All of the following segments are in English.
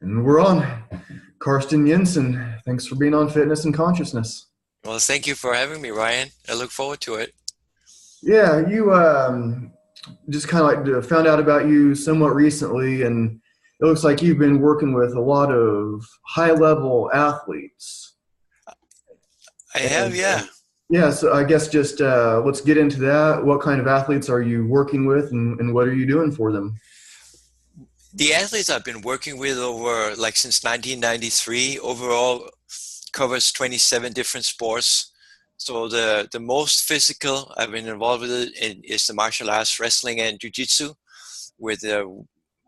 And we're on. Karsten Jensen, thanks for being on Fitness and Consciousness. Well, thank you for having me, Ryan. I look forward to it. Yeah, you just kind of found out about you somewhat recently, and it looks like you've been working with a lot of high-level athletes. I have, And yeah. yeah, so I guess just let's get into that. What kind of athletes are you working with, and what are you doing for them? The athletes I've been working with over like since 1993 overall covers 27 different sports. So the most physical I've been involved with is the martial arts, wrestling and jiu-jitsu with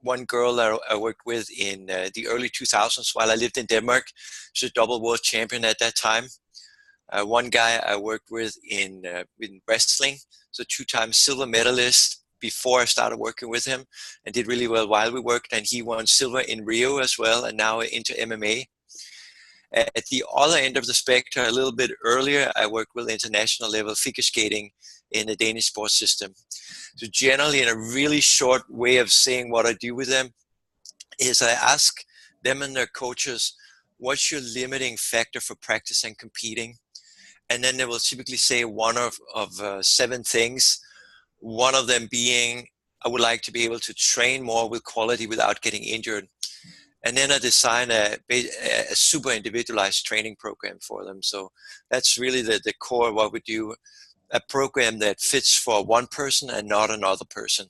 one girl that I worked with in the early 2000s while I lived in Denmark. She's a double world champion at that time. One guy I worked with in wrestling, so two-time silver medalist before I started working with him, and did really well while we worked. And he won silver in Rio as well, and now into MMA. At the other end of the spectrum, a little bit earlier, I worked with international level figure skating in the Danish sports system. So generally, in a really short way of saying what I do with them, is I ask them and their coaches, what's your limiting factor for practice and competing? And then they will typically say one of seven things. One of them being, I would like to be able to train more with quality without getting injured. And then I design a super individualized training program for them. So that's really the core of what we do, a program that fits for one person and not another person.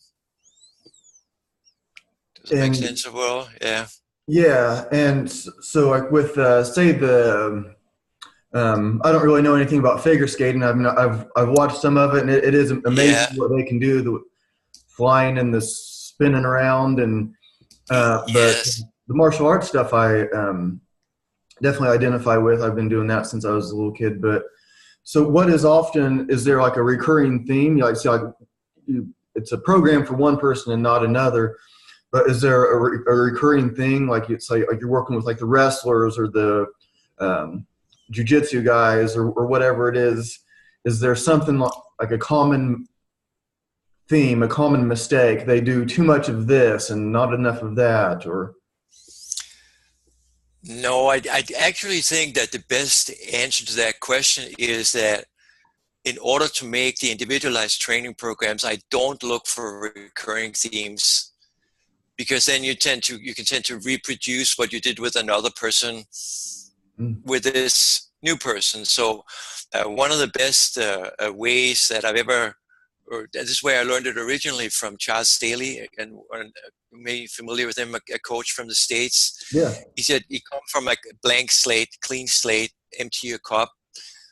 Does it make And sense overall? Yeah. yeah, and so like with say the I don't really know anything about figure skating. I've watched some of it, and it is amazing Yeah. what they can do. The flying and the spinning around, and but Yes. the martial arts stuff I definitely identify with. I've been doing that since I was a little kid. But so, what is there like a recurring theme? You like see like it's a program for one person and not another. But is there a recurring thing like it's like you're working with like the wrestlers or the jujitsu guys or whatever it is? Is there something like a common theme, a common mistake? They do too much of this and not enough of that, or No, I actually think that the best answer to that question is that in order to make the individualized training programs, I don't look for recurring themes, because then you can tend to reproduce what you did with another person mm, with this new person. So one of the best ways that I've ever, or this is where I learned it originally from Charles Staley, and you may be familiar with him, a coach from the States. yeah. He said you come from like a blank slate, clean slate, empty your cup.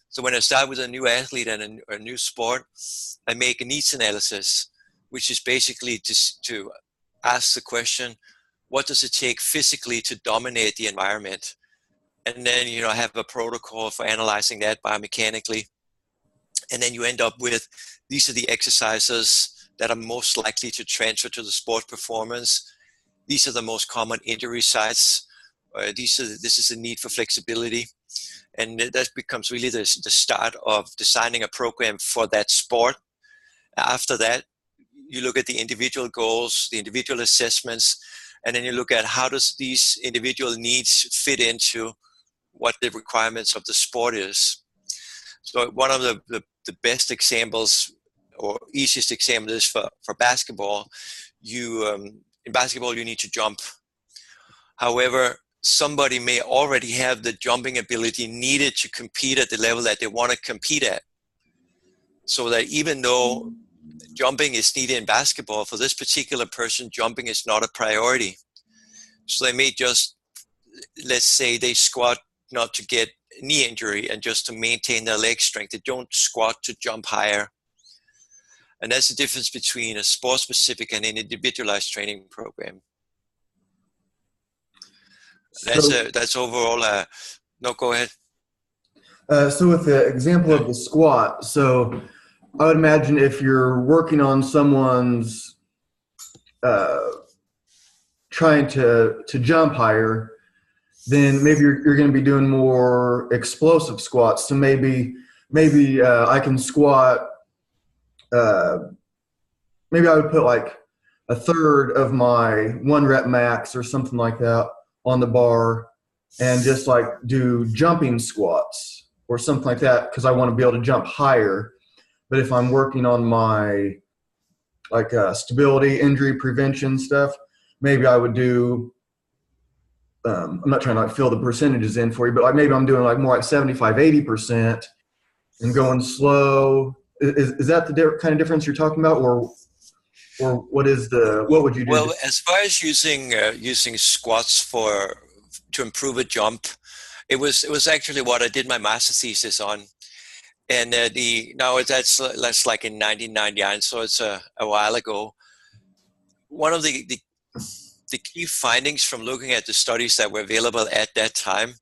So when I start with a new athlete and a new sport, I make a needs analysis, which is basically just to ask the question, what does it take physically to dominate the environment? And then, I have a protocol for analyzing that biomechanically. And then you end up with, these are the exercises that are most likely to transfer to the sport performance. These are the most common injury sites. This is the need for flexibility. And that becomes really the start of designing a program for that sport. After that, you look at the individual goals, the individual assessments, and then you look at how does these individual needs fit into what the requirements of the sport is. So one of the best examples or easiest example is for basketball. In basketball, you need to jump. However, somebody may already have the jumping ability needed to compete at the level that they want to compete at. So that even though jumping is needed in basketball, for this particular person, jumping is not a priority. So they may just, let's say they squat not to get knee injury and just to maintain their leg strength. They don't squat to jump higher. And that's the difference between a sport-specific and an individualized training program. So That's overall. No, go ahead. so with the example of the squat, so I would imagine if you're working on someone's uh, trying to jump higher, then maybe you're going to be doing more explosive squats. So maybe I can squat. Uh, Maybe I would put like a third of my one rep max or something like that on the bar and just like do jumping squats or something like that, because I want to be able to jump higher. But if I'm working on my like stability, injury prevention stuff, maybe I would do, I'm not trying to like fill the percentages in for you, but like maybe I'm doing like more like 75, 80% and going slow. Is that the kind of difference you're talking about? Or what would you do? Well, as far as using squats to improve a jump, it was actually what I did my master thesis on. And that's like in 1999, so it's a while ago. One of the key findings from looking at the studies that were available at that time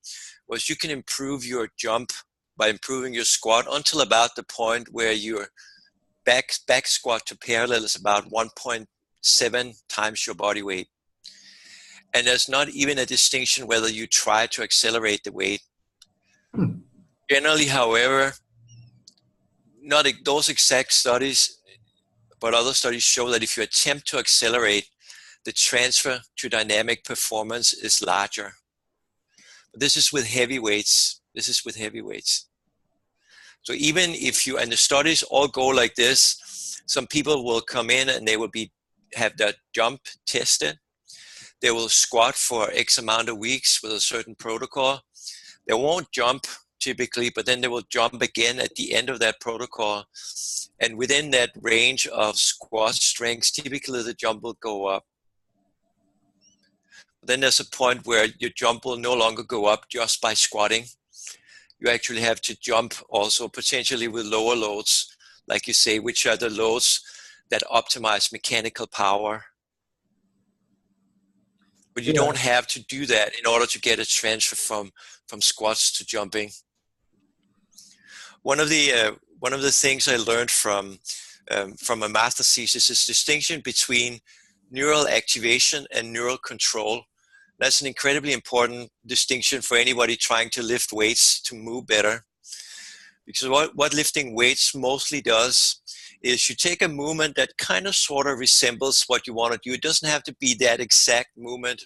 was you can improve your jump by improving your squat until about the point where your back squat to parallel is about 1.7 times your body weight. And there's not even a distinction whether you try to accelerate the weight. Generally, however, not those exact studies, but other studies show that if you attempt to accelerate, the transfer to dynamic performance is larger. But this is with heavy weights. So even if and the studies all go like this, some people will come in and they will have that jump tested. They will squat for X amount of weeks with a certain protocol. They won't jump typically, but then they will jump again at the end of that protocol. And within that range of squat strengths, typically the jump will go up. But then there's a point where your jump will no longer go up just by squatting. You actually have to jump also potentially with lower loads, like you say, which are the loads that optimize mechanical power. But you don't have to do that in order to get a transfer from squats to jumping. One of the things I learned from a master thesis is distinction between neural activation and neural control. That's an incredibly important distinction for anybody trying to lift weights to move better. Because what lifting weights mostly does is you take a movement that kind of sort of resembles what you want to do. It doesn't have to be that exact movement.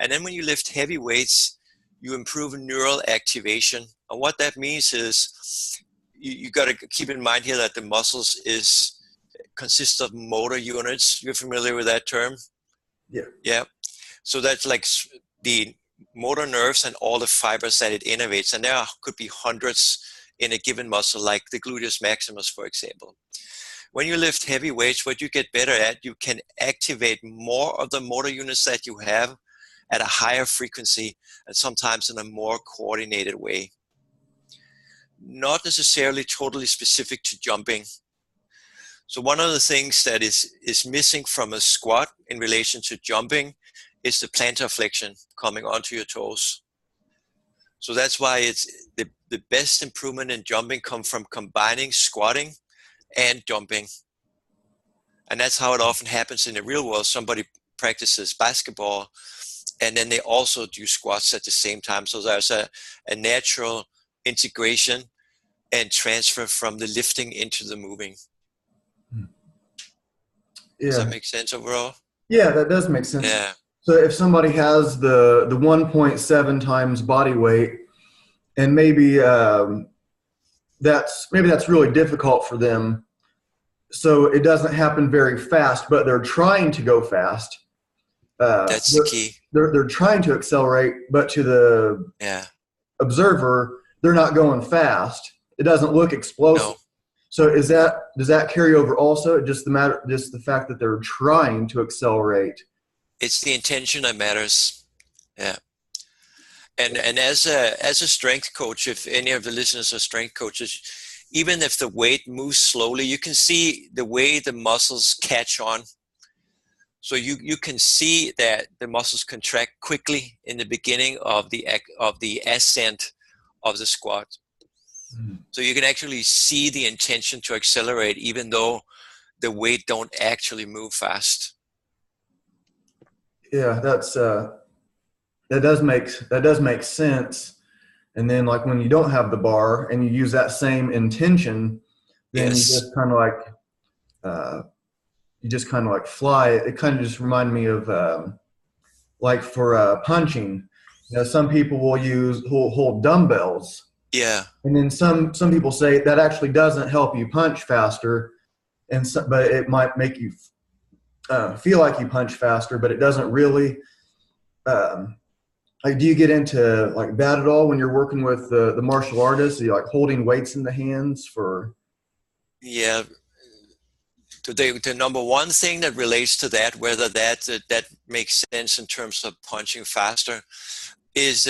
And then when you lift heavy weights, you improve neural activation. And what that means is you got to keep in mind here that the muscles consists of motor units. You're familiar with that term? Yeah. Yeah. So that's like the motor nerves and all the fibers that it innervates. And there could be hundreds in a given muscle, like the gluteus maximus, for example. When you lift heavy weights, what you get better at, you can activate more of the motor units that you have at a higher frequency and sometimes in a more coordinated way. Not necessarily totally specific to jumping. So one of the things that is missing from a squat in relation to jumping is the plantar flexion coming onto your toes. So that's why it's the best improvement in jumping come from combining squatting and jumping. And that's how it often happens in the real world. Somebody practices basketball and then they also do squats at the same time. So there's a natural integration and transfer from the lifting into the moving. Yeah. Does that make sense overall? Yeah, that does make sense. Yeah. So if somebody has the 1.7 times body weight, and maybe that's really difficult for them, so it doesn't happen very fast, but they're trying to go fast. That's the key. They're trying to accelerate, but to the observer, they're not going fast. It doesn't look explosive. No. So does that carry over also? Just the fact that they're trying to accelerate. It's the intention that matters. Yeah. And as a strength coach, if any of the listeners are strength coaches, even if the weight moves slowly, you can see the way the muscles catch on. So you can see that the muscles contract quickly in the beginning of the ascent of the squat. So you can actually see the intention to accelerate even though the weight don't actually move fast. Yeah, that does make sense. And then like when you don't have the bar and you use that same intention, then you just kind of like fly. It kind of just reminded me of like for punching, some people will hold dumbbells. Yeah. And then some people say that actually doesn't help you punch faster, but it might make you feel like you punch faster, but it doesn't really. Like, do you get into like that at all when you're working with the martial artists? Are you like holding weights in the hands for? Yeah. The number one thing that relates to that, whether that makes sense in terms of punching faster, is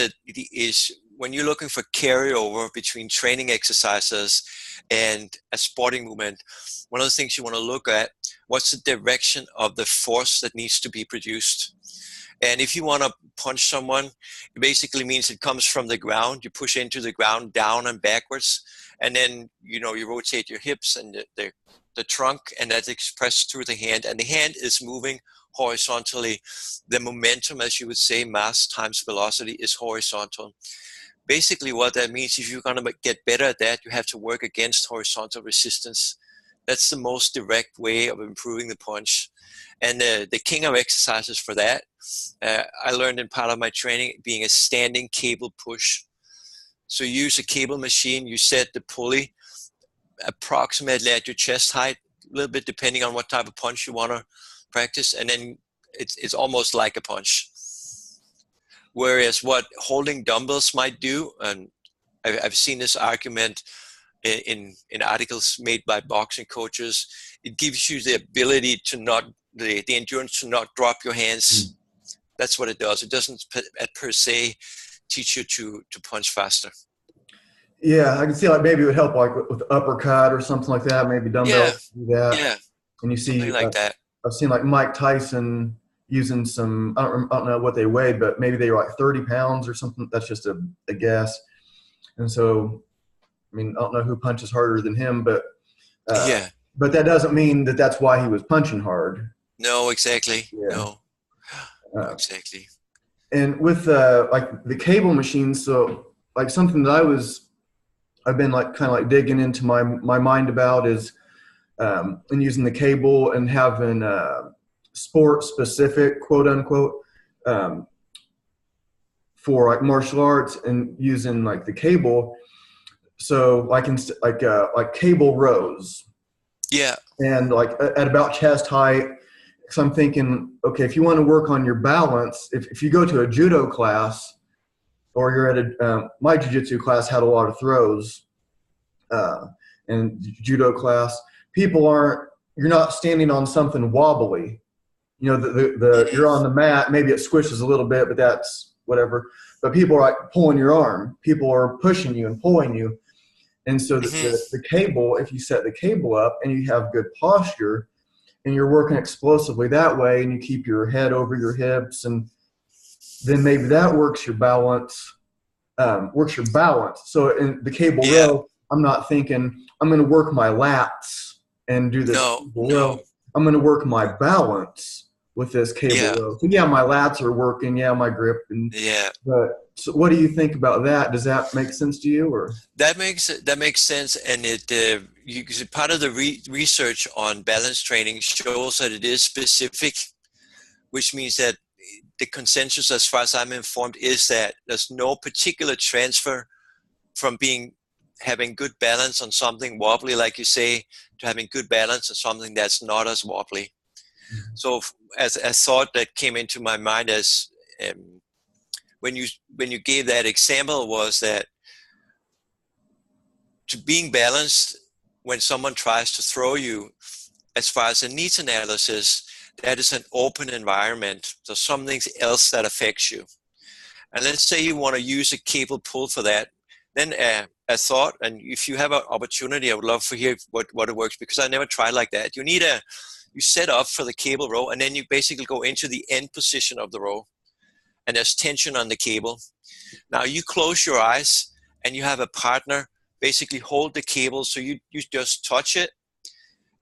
when you're looking for carryover between training exercises and a sporting movement. One of the things you want to look at, what's the direction of the force that needs to be produced? And if you want to punch someone, it basically means it comes from the ground. You push into the ground, down and backwards, and then you rotate your hips and the trunk, and that's expressed through the hand. And the hand is moving horizontally. The momentum, as you would say, mass times velocity, is horizontal. Basically, what that means, if you're going to get better at that, you have to work against horizontal resistance. That's the most direct way of improving the punch. And the king of exercises for that, I learned in part of my training, being a standing cable push. So you use a cable machine, you set the pulley approximately at your chest height, a little bit depending on what type of punch you want to practice, and then it's almost like a punch. Whereas what holding dumbbells might do, and I've seen this argument in articles made by boxing coaches, it gives you the ability to not, the endurance to not drop your hands. That's what it does. It doesn't per se teach you to punch faster. Yeah, I can see like maybe it would help like with uppercut or something like that. Maybe dumbbells do that. Yeah. And you see, something like that. I've seen like Mike Tyson using some, I don't know what they weighed, but maybe they were like 30 pounds or something. That's just a guess. And so, I mean, I don't know who punches harder than him, but but that doesn't mean that that's why he was punching hard. No, exactly. Yeah. No, exactly. And with like the cable machines, so like something that I've been like kind of like digging into my mind about is and using the cable and having sport specific, quote unquote, for like martial arts and using like the cable. So like cable rows. Yeah. And like at about chest height. So I'm thinking, okay, if you want to work on your balance, if you go to a judo class or you're at my jiu-jitsu class had a lot of throws and judo class, you're not standing on something wobbly. You're on the mat, maybe it squishes a little bit, but that's whatever. But people are like pulling your arm. People are pushing you and pulling you. And so the cable, if you set the cable up and you have good posture and you're working explosively that way and you keep your head over your hips, and then maybe that works your balance. So in the cable row, I'm not thinking I'm going to work my lats and do this cable row. I'm going to work my balance with this cable row. So my lats are working. My grip But so what do you think about that? Does that make sense to you, or? That makes sense, and part of the research on balance training shows that it is specific, which means that the consensus, as far as I'm informed, is that there's no particular transfer from having good balance on something wobbly, like you say, to having good balance on something that's not as wobbly. So as a thought that came into my mind as when you gave that example was that to being balanced when someone tries to throw you, as far as a needs analysis, that is an open environment. So something else that affects you. And let's say you want to use a cable pull for that. Then a thought, and if you have an opportunity, I would love to hear what it works, because I never tried like that. You set up for the cable row, and then you basically go into the end position of the row, and there's tension on the cable. Now you close your eyes, and you have a partner basically hold the cable, so you just touch it,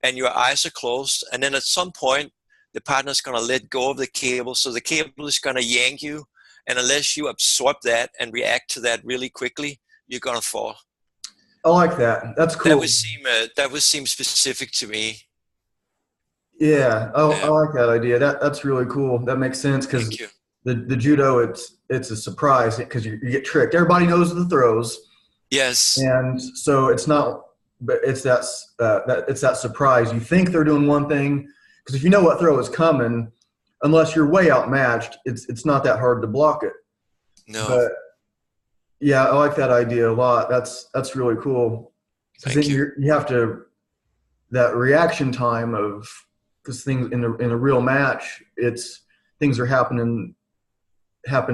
and your eyes are closed, and then at some point, the partner's going to let go of the cable, so the cable is going to yank you, and unless you absorb that and react to that really quickly, you're going to fall. I like that. That's cool. That would seem specific to me. Yeah. I like that idea. That's really cool. That makes sense, because The judo, it's a surprise because you get tricked. Everybody knows the throws, Yes. and so it's not, but it's that surprise. You think they're doing one thing because if you know what throw is coming, unless you're way outmatched, it's not that hard to block it. No. But yeah, I like that idea a lot. That's really cool. Because then Thank you. you have to, that reaction time of, because things in a real match, things are happen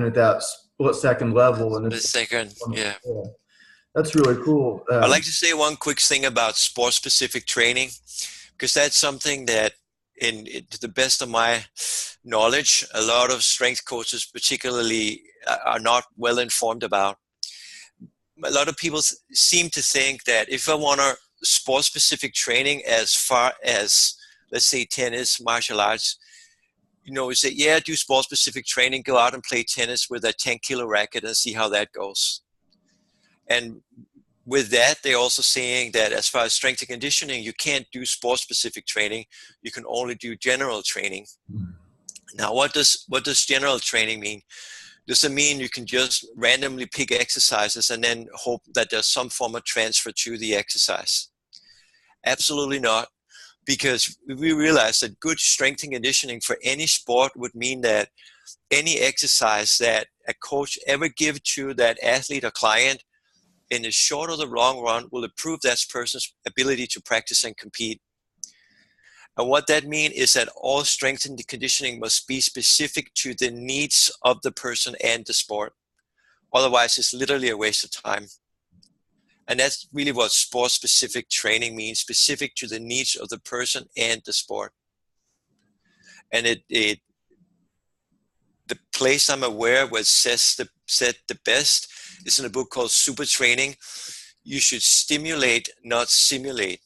at that split second level, and The it's second, yeah. that's really cool. I'd like to say one quick thing about sport-specific training, because that's something that, to the best of my knowledge, a lot of strength coaches particularly are not well informed about. A lot of people seem to think that if I want a sport-specific training as far as, let's say, tennis, martial arts, we say, yeah, do sport-specific training, go out and play tennis with a 10-kilo racket and see how that goes. And with that, they're also saying that as far as strength and conditioning, you can't do sport-specific training. You can only do general training. Now, what does general training mean? Does it mean you can just randomly pick exercises and then hope that there's some form of transfer to the exercise? Absolutely not, because we realize that good strength and conditioning for any sport would mean that any exercise that a coach ever give to that athlete or client in the short or the long run will improve that person's ability to practice and compete. And what that means is that all strength and conditioning must be specific to the needs of the person and the sport. Otherwise, it's literally a waste of time. And that's really what sport-specific training means, specific to the needs of the person and the sport. And the place I'm aware where it said the best is in a book called Super Training. You should stimulate, not simulate.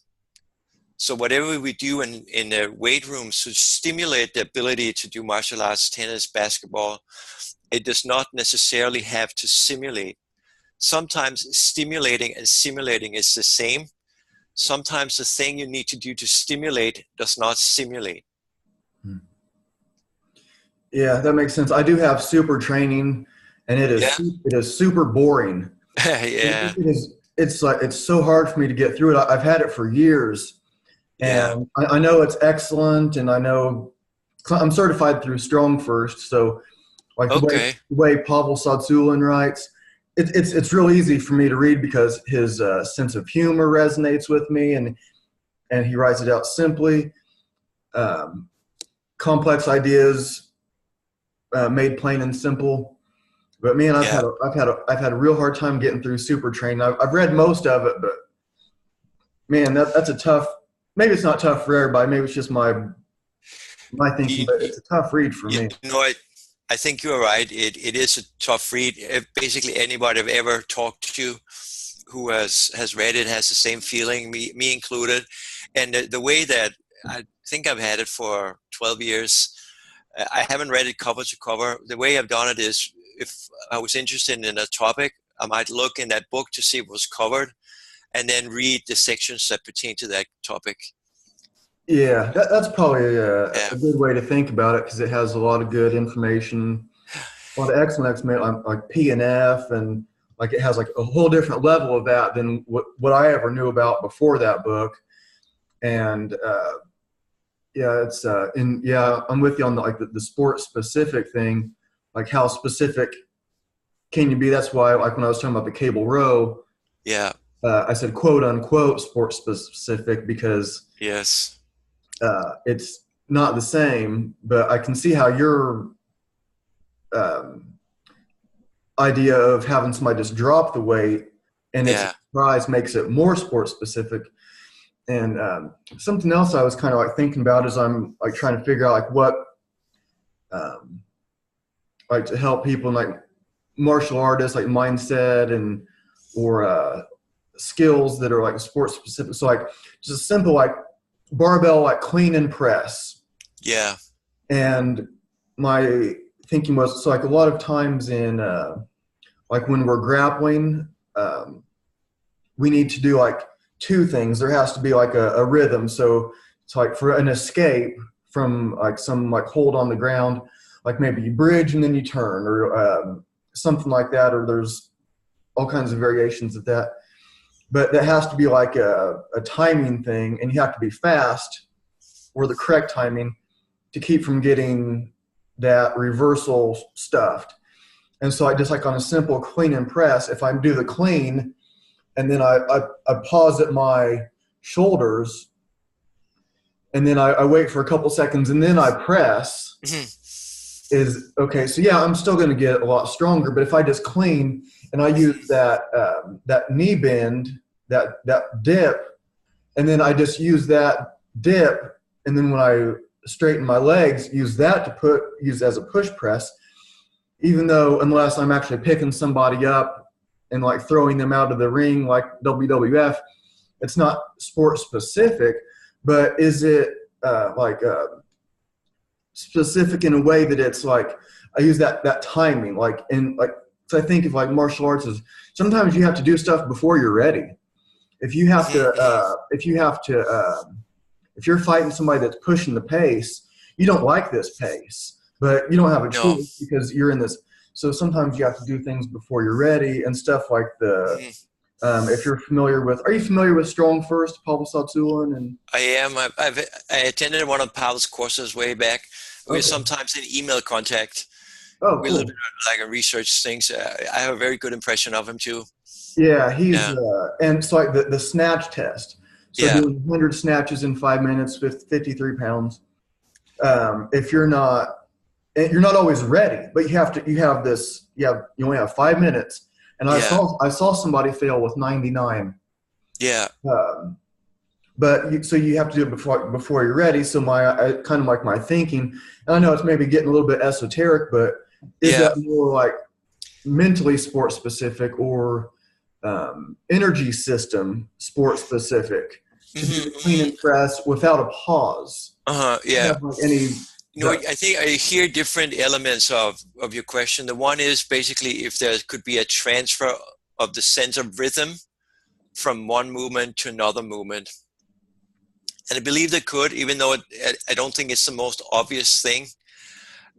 So whatever we do in the weight room should stimulate the ability to do martial arts, tennis, basketball. It does not necessarily have to simulate. Sometimes stimulating and simulating is the same. Sometimes the thing you need to do to stimulate does not simulate. Yeah, that makes sense. I do have super training, and it is super boring. Yeah. It's so hard for me to get through it. I've had it for years. And I know it's excellent, and I know I'm certified through Strong First. So, like the way Pavel Tsatsouline writes, it's real easy for me to read because his sense of humor resonates with me, and he writes it out simply. Complex ideas made plain and simple. But man, I've had a real hard time getting through Super Training. I've read most of it, but man, that's a tough. Maybe it's not tough for everybody. Maybe it's just my thinking, but it's a tough read for me. I think you're right. It is a tough read. Basically, anybody I've ever talked to who has read it has the same feeling, me included. And the way that I think I've had it for 12 years, I haven't read it cover to cover. The way I've done it is, if I was interested in a topic, I might look in that book to see what was covered, and then read the sections that pertain to that topic. Yeah, that's probably a good way to think about it, because it has a lot of good information, a lot of excellent explanation, like P and F, and like it has like a whole different level of that than what I ever knew about before that book. And I'm with you on the sport specific thing, like how specific can you be? That's why, like when I was talking about the cable row, I said quote unquote sport specific, because it's not the same, but I can see how your idea of having somebody just drop the weight and it's a surprise makes it more sport specific. And something else I was kind of like thinking about is I'm like trying to figure out like what like to help people in like martial artists, like mindset and or skills that are like sport specific. So like just a simple like barbell like clean and press. Yeah. And my thinking was, so like a lot of times in like when we're grappling, we need to do like two things. There has to be like a rhythm. So it's like for an escape from like some like hold on the ground, like maybe you bridge and then you turn, or something like that, or there's all kinds of variations of that. But that has to be like a timing thing, and you have to be fast, or the correct timing, to keep from getting that reversal stuffed. And so I just, like on a simple clean and press, if I do the clean and then I pause at my shoulders, and then I wait for a couple seconds and then I press, is okay. So yeah, I'm still going to get a lot stronger. But if I just clean and I use that knee bend, that dip, and then I just use that dip, and then when I straighten my legs, use that to use as a push press, even though, unless I'm actually picking somebody up and like throwing them out of the ring like WWF, it's not sport specific. But is it specific in a way that it's like I use that timing, like in like, so I think of like martial arts is sometimes you have to do stuff before you're ready. If you have to if you're fighting somebody that's pushing the pace, you don't like this pace, but you don't have a choice because you're in this. So sometimes you have to do things before you're ready and stuff like the. If you're familiar with, are you familiar with Strong First, Pavel Satsulan? And I am. I attended one of Pavel's courses way back. We're sometimes in email contact. Oh, cool. We a little bit like a research things. I have a very good impression of him too. Yeah, he's and so like the snatch test. So doing 100 snatches in 5 minutes with 53 pounds. If you're not always ready, but you only have 5 minutes. And I saw somebody fail with 99. Yeah. So you have to do it before you're ready. So kind of like my thinking, and I know it's maybe getting a little bit esoteric, but is that more like mentally sport specific or energy system sport specific to do the clean and press without a pause? Yeah. I think I hear different elements of your question. The one is basically if there could be a transfer of the sense of rhythm from one movement to another movement. And I believe there could, even though I don't think it's the most obvious thing.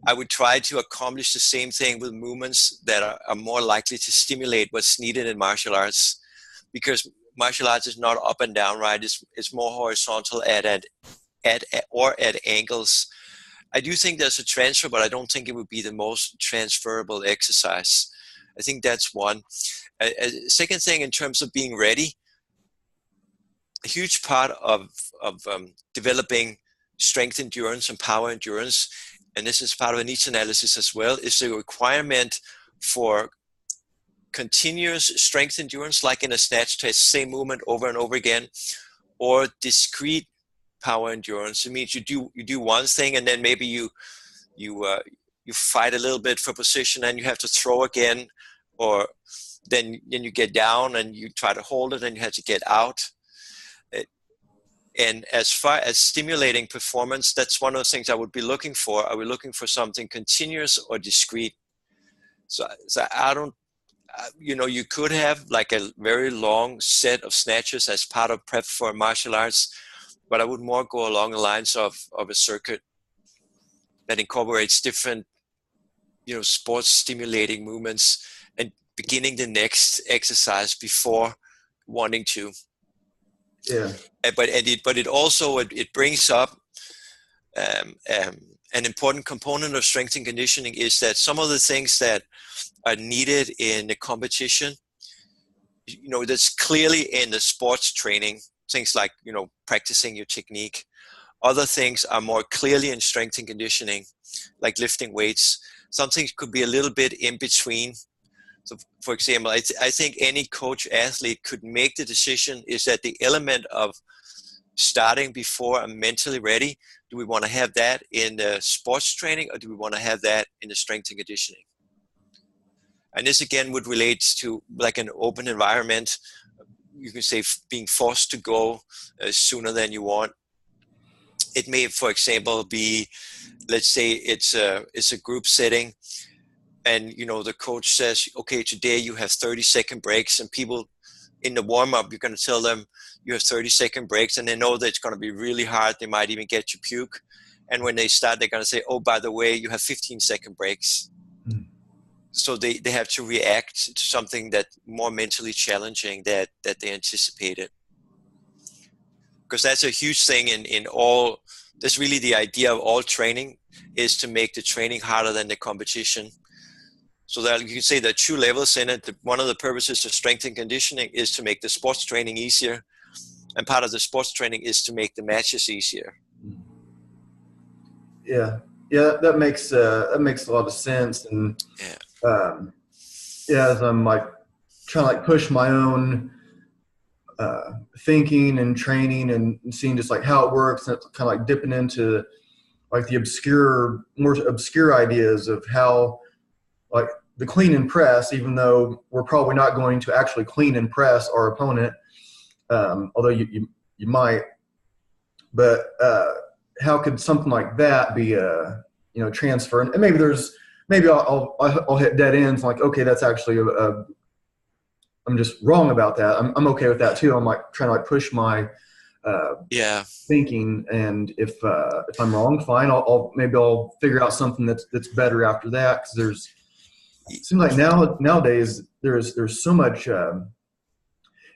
I would try to accomplish the same thing with movements that are more likely to stimulate what's needed in martial arts, because martial arts is not up and down, right? It's more horizontal at angles. I do think there's a transfer, but I don't think it would be the most transferable exercise. I think that's one. Second thing, in terms of being ready, a huge part of developing strength endurance and power endurance, and this is part of a needs analysis as well, is the requirement for continuous strength endurance, like in a snatch test, same movement over and over again, or discrete power endurance. It means you do one thing and then maybe you fight a little bit for position and you have to throw again, or then you get down and you try to hold it and you have to get out. And as far as stimulating performance, that's one of the things I would be looking for. Are we looking for something continuous or discrete? So I don't, you could have like a very long set of snatches as part of prep for martial arts, but I would more go along the lines of a circuit that incorporates different, sports stimulating movements and beginning the next exercise before wanting to. Yeah. But it also brings up an important component of strength and conditioning is that some of the things that are needed in the competition, that's clearly in the sports training, things like, practicing your technique. Other things are more clearly in strength and conditioning, like lifting weights. Some things could be a little bit in between. So, for example, I think any coach athlete could make the decision is that the element of starting before I'm mentally ready, do we want to have that in the sports training or do we want to have that in the strength and conditioning? And this again would relate to like an open environment. You can say being forced to go sooner than you want. It may, for example, be, let's say it's a group setting. And, the coach says, okay, today you have 30-second breaks, and people in the warm-up, you're going to tell them you have 30-second breaks, and they know that it's going to be really hard. They might even get you puke. And when they start, they're going to say, oh, by the way, you have 15-second breaks. Mm. So they have to react to something that more mentally challenging that they anticipated. Because that's a huge thing in all, that's really the idea of all training, is to make the training harder than the competition. So that you can say there are two levels in it. One of the purposes of strength and conditioning is to make the sports training easier. And part of the sports training is to make the matches easier. Yeah. Yeah, that makes a lot of sense. And as I'm like trying to like push my own thinking and training and seeing just like how it works, and it's kind of like dipping into like the more obscure ideas of how like the clean and press, even though we're probably not going to actually clean and press our opponent, although you might, but how could something like that be transfer? And maybe I'll hit dead ends like, okay, that's actually I'm just wrong about that. I'm okay with that too. I'm like trying to like push my thinking, and if I'm wrong, fine. Maybe I'll figure out something that's better after that. Because it seems like nowadays there's so much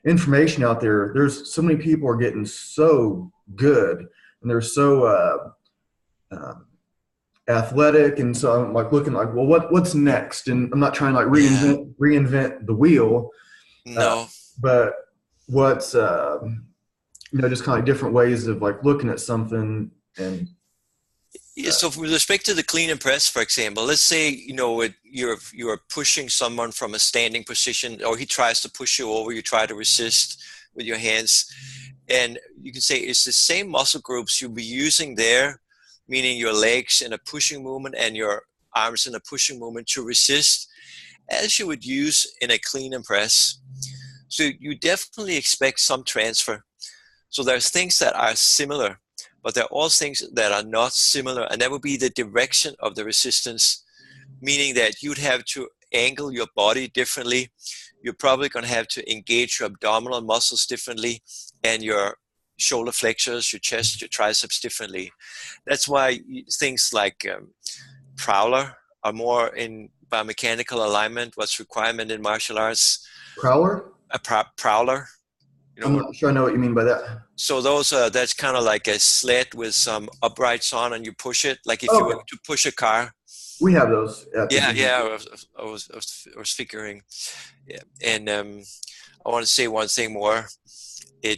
information out there. There's so many people are getting so good, and they're so athletic, and so I'm like looking like, well, what's next? And I'm not trying to like reinvent the wheel. No. But what's just kind of different ways of like looking at something. And so with respect to the clean and press, for example, let's say you're pushing someone from a standing position, or he tries to push you over, you try to resist with your hands, and you can say it's the same muscle groups you'll be using there, meaning your legs in a pushing movement and your arms in a pushing movement to resist, as you would use in a clean and press. So you definitely expect some transfer. So there's things that are similar, but there are also things that are not similar, and that would be the direction of the resistance, meaning that you'd have to angle your body differently. You're probably going to have to engage your abdominal muscles differently, and your shoulder flexors, your chest, your triceps differently. That's why things like prowler are more in biomechanical alignment, what's requirement in martial arts. Prowler? A prowler. I'm not sure I know what you mean by that. So that's kind of like a sled with some uprights on, and you push it like if you were to push a car. We have those. Yeah. I was figuring. Yeah. And I want to say one thing more. In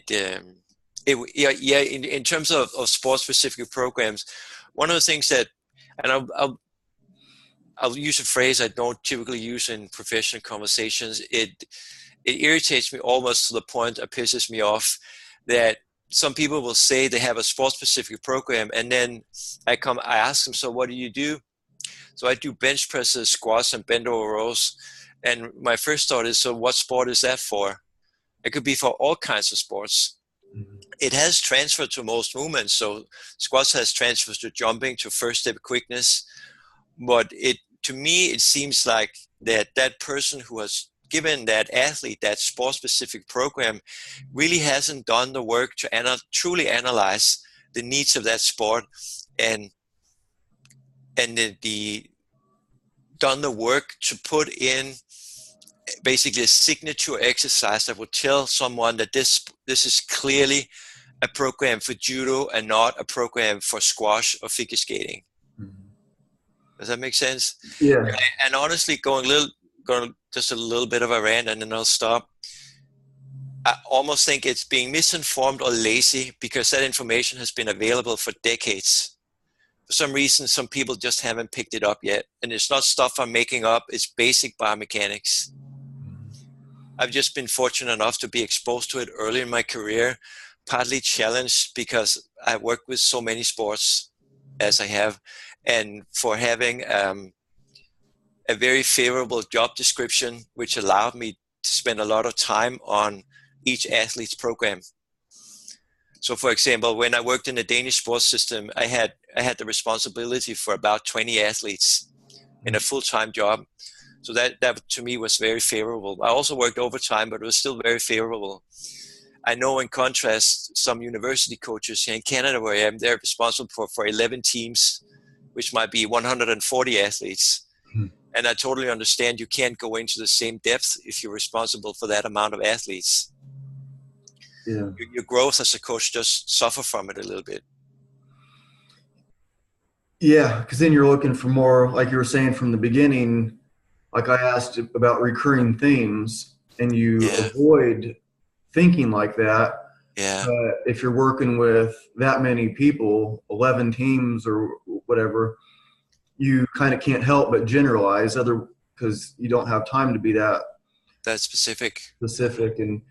terms of sports specific programs, one of the things that, and I'll use a phrase I don't typically use in professional conversations. It irritates me almost to the point it pisses me off that some people will say they have a sports specific program, and then I ask them, so what do you do? So I do bench presses, squats, and bend over rows. And my first thought is, so what sport is that for? It could be for all kinds of sports. Mm-hmm. It has transfer to most movements. So squats has transfers to jumping, to first step quickness. But to me, it seems like that person who has given that athlete that sport-specific program really hasn't done the work to truly analyze the needs of that sport and done the work to put in basically a signature exercise that would tell someone that this is clearly a program for judo and not a program for squash or figure skating. Mm-hmm. Does that make sense? Yeah. And honestly, going just a little bit of a rant and then I'll stop. I almost think it's being misinformed or lazy because that information has been available for decades. For some reason, some people just haven't picked it up yet. And it's not stuff I'm making up. It's basic biomechanics. I've just been fortunate enough to be exposed to it early in my career, partly challenged because I worked with so many sports as I have, and for having a very favorable job description, which allowed me to spend a lot of time on each athlete's program. So for example, when I worked in the Danish sports system, I had the responsibility for about 20 athletes in a full-time job. So that to me was very favorable. I also worked overtime, but it was still very favorable. I know in contrast, some university coaches here in Canada where I am, they're responsible for 11 teams, which might be 140 athletes. And I totally understand you can't go into the same depth if you're responsible for that amount of athletes. Yeah. Your growth as a coach just suffer from it a little bit. Yeah, because then you're looking for more, like you were saying from the beginning, like I asked about recurring themes, and you avoid thinking like that. Yeah. But if you're working with that many people, 11 teams or whatever, you kind of can't help but generalize because you don't have time to be that specific. And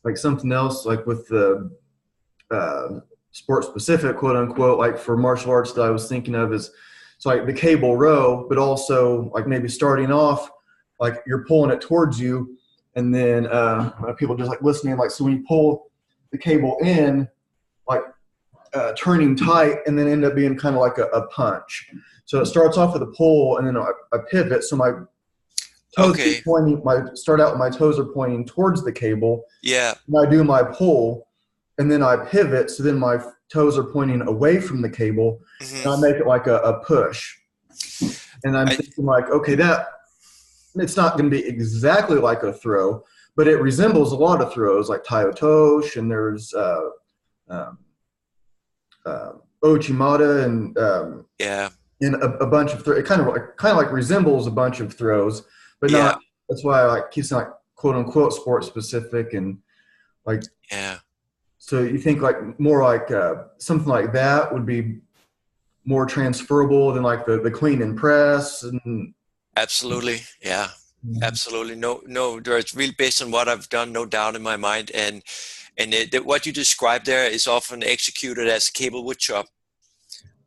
like something else, like with the sport specific, quote unquote, like for martial arts that I was thinking of is, it's like the cable row, but also like maybe starting off, like you're pulling it towards you, and then people just like listening, like, so when you pull the cable in, like turning tight, and then end up being kind of like a punch. So it starts off with a pull, and then I pivot. So my toes are pointing. Start out with my toes are pointing towards the cable. Yeah. And I do my pull, and then I pivot. So then my toes are pointing away from the cable, and I make it like a push. And I'm thinking like, okay, that it's not going to be exactly like a throw, but it resembles a lot of throws, like Tayotosh, and there's Ochimata, and a bunch of throws. It kind of like resembles a bunch of throws, but not. That's why I like keep saying like quote unquote sport specific, and like So you think like more like something like that would be more transferable than like the clean and press and. Absolutely. Yeah, absolutely. No, it's really based on what I've done, no doubt in my mind. And what you described there is often executed as a cable wood chop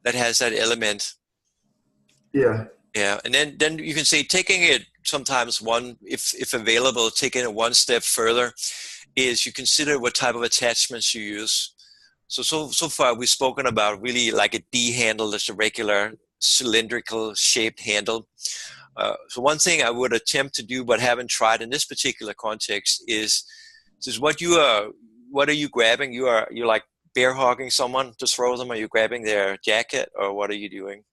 that has that element. Yeah. Yeah. And then you can say taking it sometimes if available, taking it one step further is you consider what type of attachments you use. So far we've spoken about really like a D handle, that's a regular cylindrical shaped handle. So one thing I would attempt to do, but haven't tried in this particular context, is what are you grabbing? You're like bear hogging someone to throw them? Are you grabbing their jacket, or what are you doing?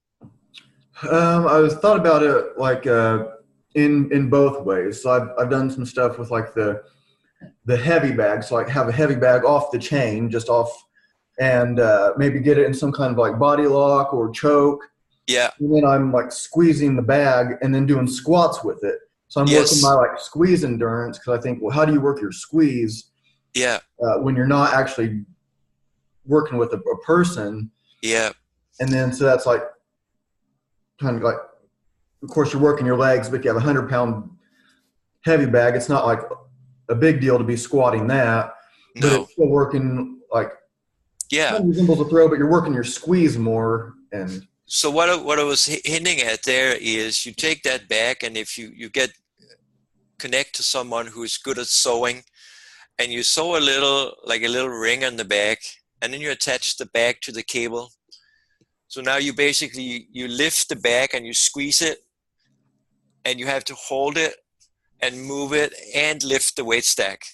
I was thought about it like in both ways. So I've done some stuff with like the heavy bag. So like have a heavy bag off the chain, just off, and maybe get it in some kind of like body lock or choke. Yeah. And then I'm like squeezing the bag and then doing squats with it. So I'm working my like squeeze endurance, because I think, well, how do you work your squeeze? Yeah. When you're not actually working with a person. Yeah. And then so that's like kind of like, of course you're working your legs, but if you have 100-pound heavy bag, it's not like a big deal to be squatting that. No. But it's still working like, yeah, it resembles a throw, but you're working your squeeze more. And so what I was hinting at there is you take that bag, and if you connect to someone who's good at sewing, and you sew a little ring on the bag, and then you attach the bag to the cable. So now you basically, you lift the bag and you squeeze it, and you have to hold it and move it and lift the weight stack.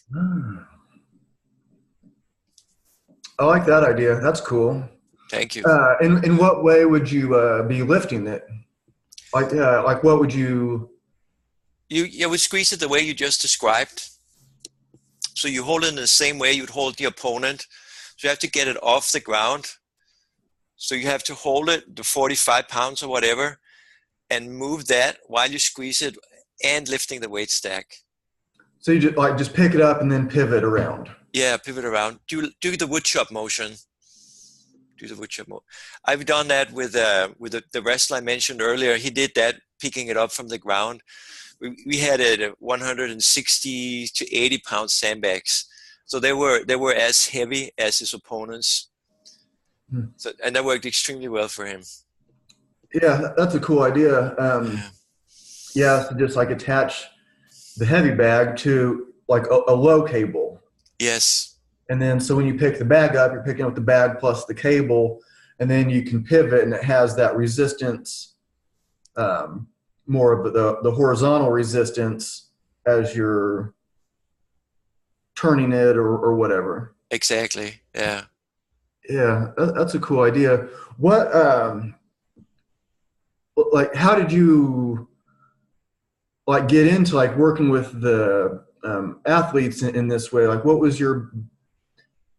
I like that idea. That's cool. Thank you. In what way would you be lifting it? Like what would you? You would squeeze it the way you just described. So you hold it in the same way you'd hold the opponent. So you have to get it off the ground. So you have to hold it, the 45 pounds or whatever, and move that while you squeeze it and lifting the weight stack. So you just pick it up and then pivot around. Yeah, pivot around. Do the wood chop motion. Do the wood chop motion. I've done that with the wrestler I mentioned earlier. He did that, picking it up from the ground. We had it 160 to 80 pound sandbags, so they were as heavy as his opponents. So, and that worked extremely well for him. Yeah, that's a cool idea. So just like attach the heavy bag to like a low cable. Yes. And then so when you pick the bag up, you're picking up the bag plus the cable, and then you can pivot, and it has that resistance, more of the horizontal resistance as you're turning it or whatever. Exactly. Yeah. Yeah, that's a cool idea. What like how did you like get into like working with the athletes in this way? Like what was your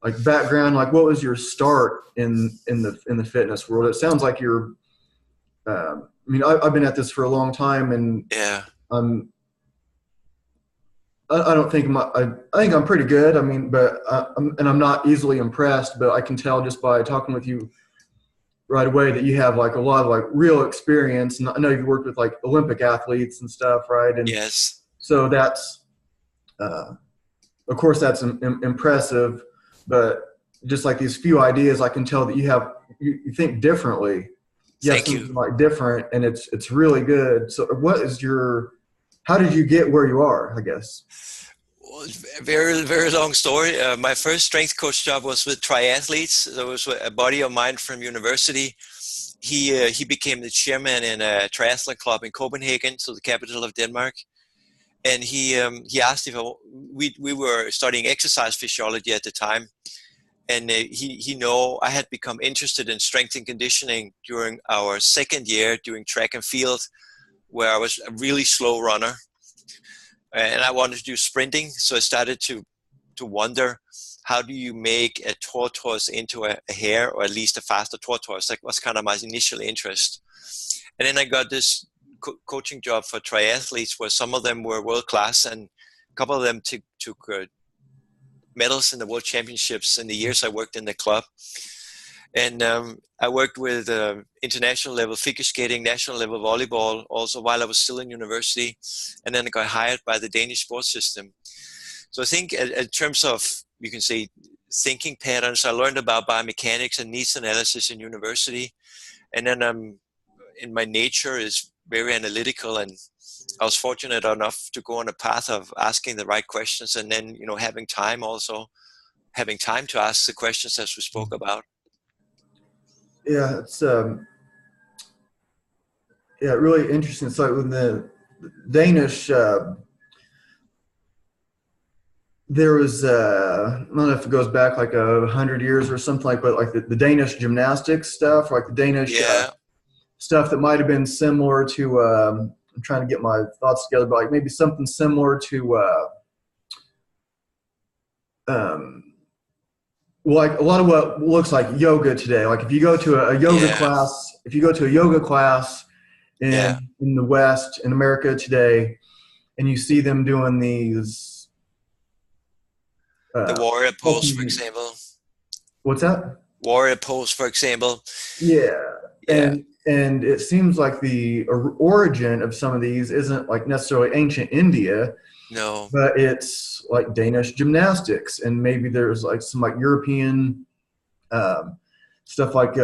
like background? Like what was your start in the fitness world? It sounds like you're I mean, I've been at this for a long time, and Yeah. I'm I don't think I think I'm pretty good. I mean, but I'm not easily impressed. But I can tell just by talking with you right away that you have like a lot of like real experience. And I know you've worked with like Olympic athletes and stuff, right? And Yes. so that's of course that's impressive. But just like these few ideas, I can tell that you think differently. You have Thank you. something like different, and it's really good. So what is your how did you get where you are, I guess? Well, very, very long story. My first strength coach job was with triathletes. There was a buddy of mine from university. He became the chairman in a triathlon club in Copenhagen, so the capital of Denmark. And he asked if we were studying exercise physiology at the time, and he know I had become interested in strength and conditioning during our second year doing track and field, where I was a really slow runner, and I wanted to do sprinting. So I started to wonder, how do you make a tortoise into a hare, or at least a faster tortoise? That was kind of my initial interest. And then I got this coaching job for triathletes, where some of them were world class, and a couple of them took medals in the world championships in the years I worked in the club. And I worked with international level figure skating, national level volleyball, also while I was still in university. And then I got hired by the Danish sports system. So I think in terms of, you can say, thinking patterns, I learned about biomechanics and needs analysis in university. And then in my nature is very analytical, and I was fortunate enough to go on a path of asking the right questions, and then, having time to ask the questions as we spoke about. Yeah, it's yeah, really interesting. It's like with the Danish, there was I don't know if it goes back like 100 years or something like, but like the Danish gymnastics stuff, like the Danish Yeah, stuff that might have been similar to. I'm trying to get my thoughts together, but like maybe something similar to. Well, like a lot of what looks like yoga today. Like if you go to a yoga yeah, class, if you go to a yoga class yeah. in the West, in America today, and you see them doing these. The warrior pose, for Ultimate, example. what's that? Warrior pose, for example. Yeah, Yeah, and it seems like the origin of some of these isn't like necessarily ancient India, no, but it's like Danish gymnastics, and maybe there's like some like European stuff like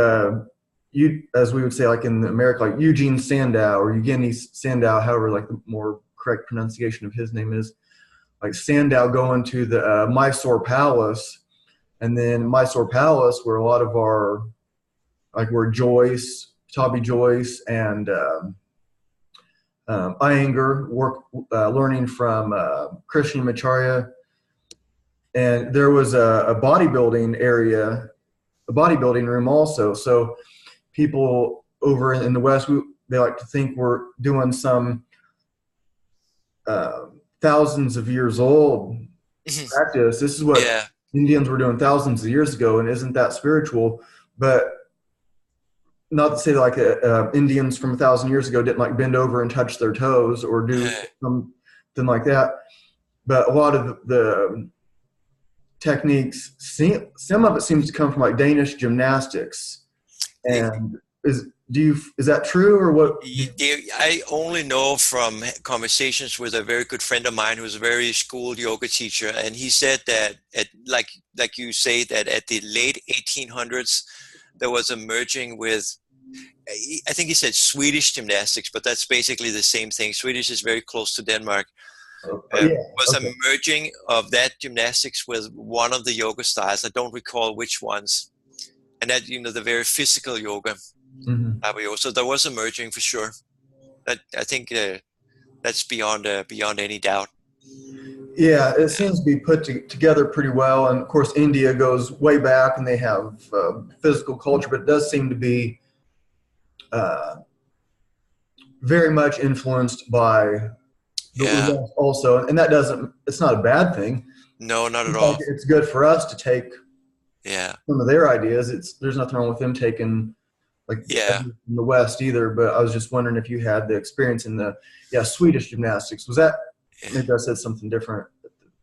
you, as we would say like in America, like Eugene Sandow or Evgeny Sandow, however like the more correct pronunciation of his name is, like Sandow going to the Mysore Palace, and then Mysore Palace where a lot of our like where Joyce, Toby Joyce, and Iyengar work learning from Krishna Macharya. And there was a bodybuilding area, a bodybuilding room also. So people over in the West, they like to think we're doing some thousands of years old practice. This is what yeah, Indians were doing thousands of years ago, and isn't that spiritual? But not to say like Indians from 1,000 years ago didn't like bend over and touch their toes or do something like that. But a lot of the techniques, some of it seems to come from like Danish gymnastics. And is that true or what? I only know from conversations with a very good friend of mine who's a very schooled yoga teacher, and he said that like you say, that at the late 1800s there was a merging with, I think he said Swedish gymnastics, but that's basically the same thing. Swedish is very close to Denmark. Yeah, Was okay. a merging of that gymnastics with one of the yoga styles. I don't recall which ones. And that, the very physical yoga. Mm-hmm. So there was a merging for sure. That I think that's beyond any doubt. Yeah, it seems to be put together pretty well. And of course, India goes way back and they have physical culture, but it does seem to be uh, very much influenced by the Yeah. West also. And that doesn't, it's not a bad thing. No, not In at fact, all. it's good for us to take Yeah. some of their ideas. There's nothing wrong with them taking like Yeah. in the West either. But I was just wondering if you had the experience in the Swedish gymnastics. Was that, Yeah. maybe I said something different?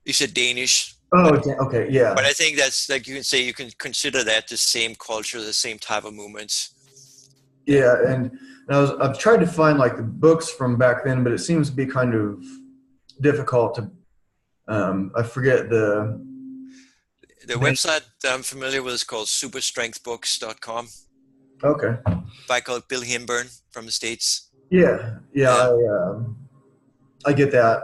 You said Danish, Oh, okay, but yeah. I think that's like you can say you can consider that the same culture, the same type of movements. Yeah. Yeah, and I've tried to find like the books from back then, but it seems to be kind of difficult to. I forget the The name. website that I'm familiar with is called superstrengthbooks.com Okay. by called Bill Himburn from the States. Yeah. Yeah. I get that.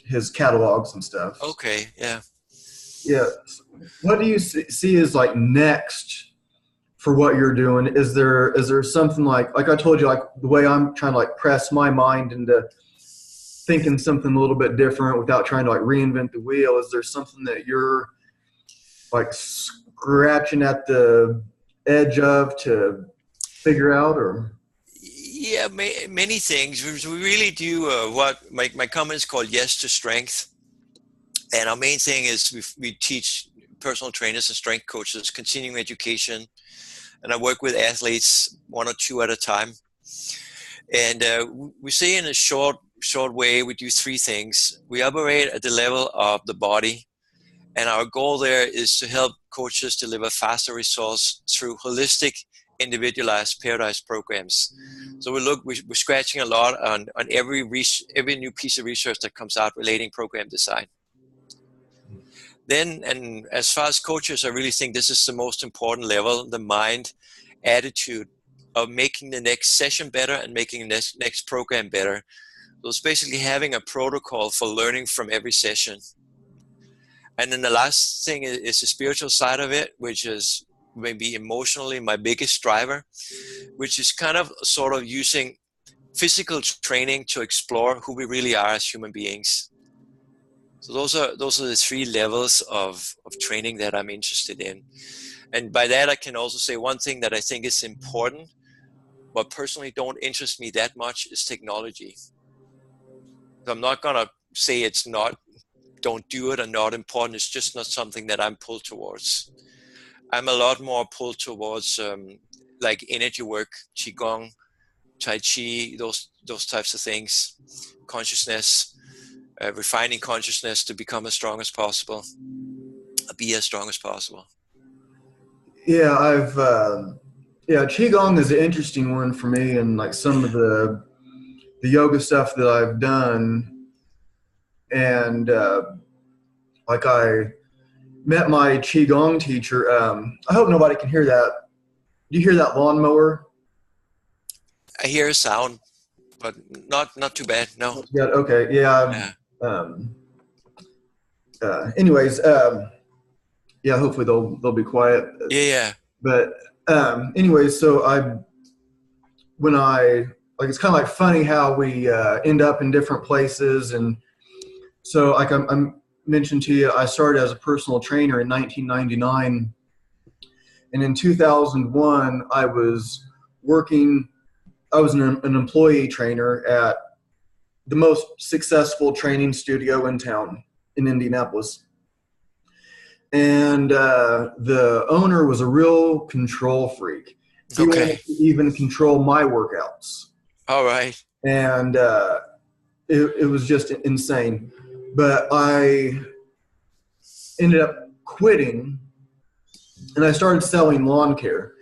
His catalogs and stuff. Okay. Yeah. Yeah. What do you see as like next for what you're doing? Is there something like I told you, like the way I'm trying to like press my mind into thinking something a little bit different without trying to like reinvent the wheel? Is there something that you're like scratching at the edge of to figure out, or? Yeah, many things. We really do what my company is called Yes to Strength. And our main thing is we teach personal trainers and strength coaches continuing education. And I work with athletes 1 or 2 at a time. And we say in a short way, we do 3 things. We operate at the level of the body. And our goal there is to help coaches deliver faster results through holistic, individualized, periodized programs. So we're scratching a lot on every new piece of research that comes out relating program design. Then, and as far as coaches, I really think this is the most important level, the mind, attitude of making the next session better and making the next program better. So it's basically having a protocol for learning from every session. And then the last thing is the spiritual side of it, which is maybe emotionally my biggest driver, which is kind of sort of using physical training to explore who we really are as human beings. So those are the 3 levels of training that I'm interested in. And by that, I can also say one thing that I think is important, but personally don't interest me that much, is technology. So I'm not going to say it's not, don't do it, or not important. It's just not something that I'm pulled towards. I'm a lot more pulled towards like energy work, Qigong, Tai Chi, those types of things, consciousness, refining consciousness to become as strong as possible, be as strong as possible. Yeah, Qigong is an interesting one for me, and like some of the yoga stuff that I've done, and like I met my Qigong teacher. I hope nobody can hear that. Do you hear that lawnmower? I hear a sound, but not too bad. No. Yeah. Okay. Yeah. Yeah. Anyways, yeah. Hopefully they'll be quiet. Yeah. But anyways, so when I like, it's kind of like funny how we end up in different places, and so like I'm mentioned to you, I started as a personal trainer in 1999, and in 2001 I was an employee trainer at the most successful training studio in town in Indianapolis. And the owner was a real control freak. He wanted to even control my workouts. All right. And it was just insane. But I ended up quitting, and I started selling lawn care.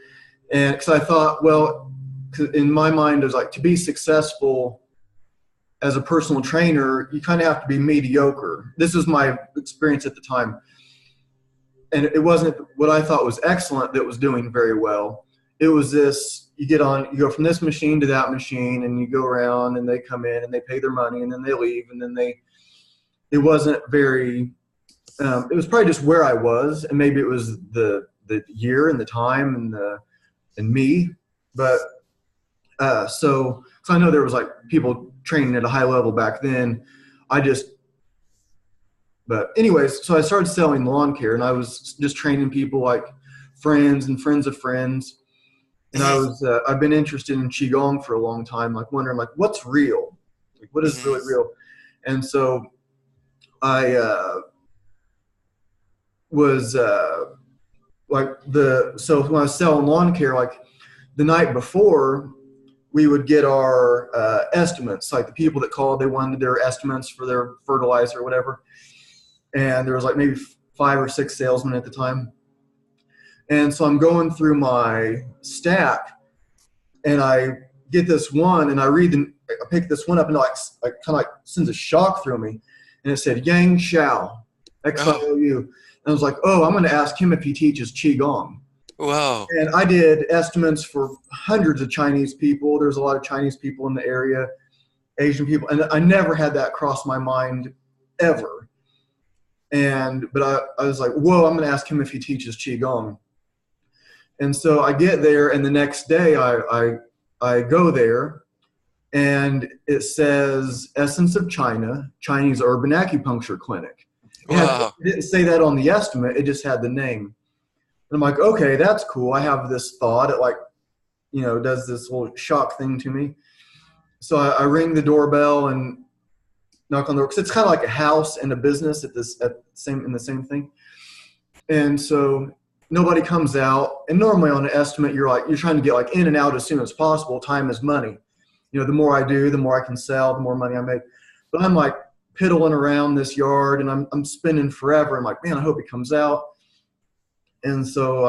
And because I thought, well, in my mind, it was like, to be successful as a personal trainer, you kind of have to be mediocre. This was my experience at the time. And it wasn't what I thought was excellent that was doing very well. It was this, you go from this machine to that machine, and you go around, and they come in and they pay their money, and then they leave, and then it wasn't very, it was probably just where I was, and maybe it was the year and the time and me. But so I know there was like people training at a high level back then. I just But anyways, so I started selling lawn care, and I was just training people like friends and friends of friends. And I've been interested in Qigong for a long time, like wondering like what's real, like what is really real. And so I was so when I was selling lawn care, like the night before, we would get our estimates, like the people that called, they wanted their estimates for their fertilizer or whatever. And there was like maybe 5 or 6 salesmen at the time. And so I'm going through my stack, and I get this one, and I pick this one up, and like kind of like sends a shock through me. And it said Yang Xiao, XIOU. And I was like, oh, I'm going to ask him if he teaches Qigong. Wow. And I did estimates for hundreds of Chinese people. There's a lot of Chinese people in the area, Asian people, and I never had that cross my mind ever. But I was like, whoa, I'm going to ask him if he teaches Qigong. And so I get there, and the next day I go there, and it says Essence of China, Chinese Urban Acupuncture Clinic. Wow. It didn't say that on the estimate. It just had the name. And I'm like, okay, that's cool. I have this thought. It like, does this little shock thing to me. So I ring the doorbell and knock on the door, because it's kind of like a house and a business in the same thing. And so nobody comes out. And normally on an estimate, you're trying to get like in and out as soon as possible. Time is money. The more I do, the more I can sell, the more money I make. But I'm like piddling around this yard, and I'm spinning forever. I'm like, man, I hope he comes out. And so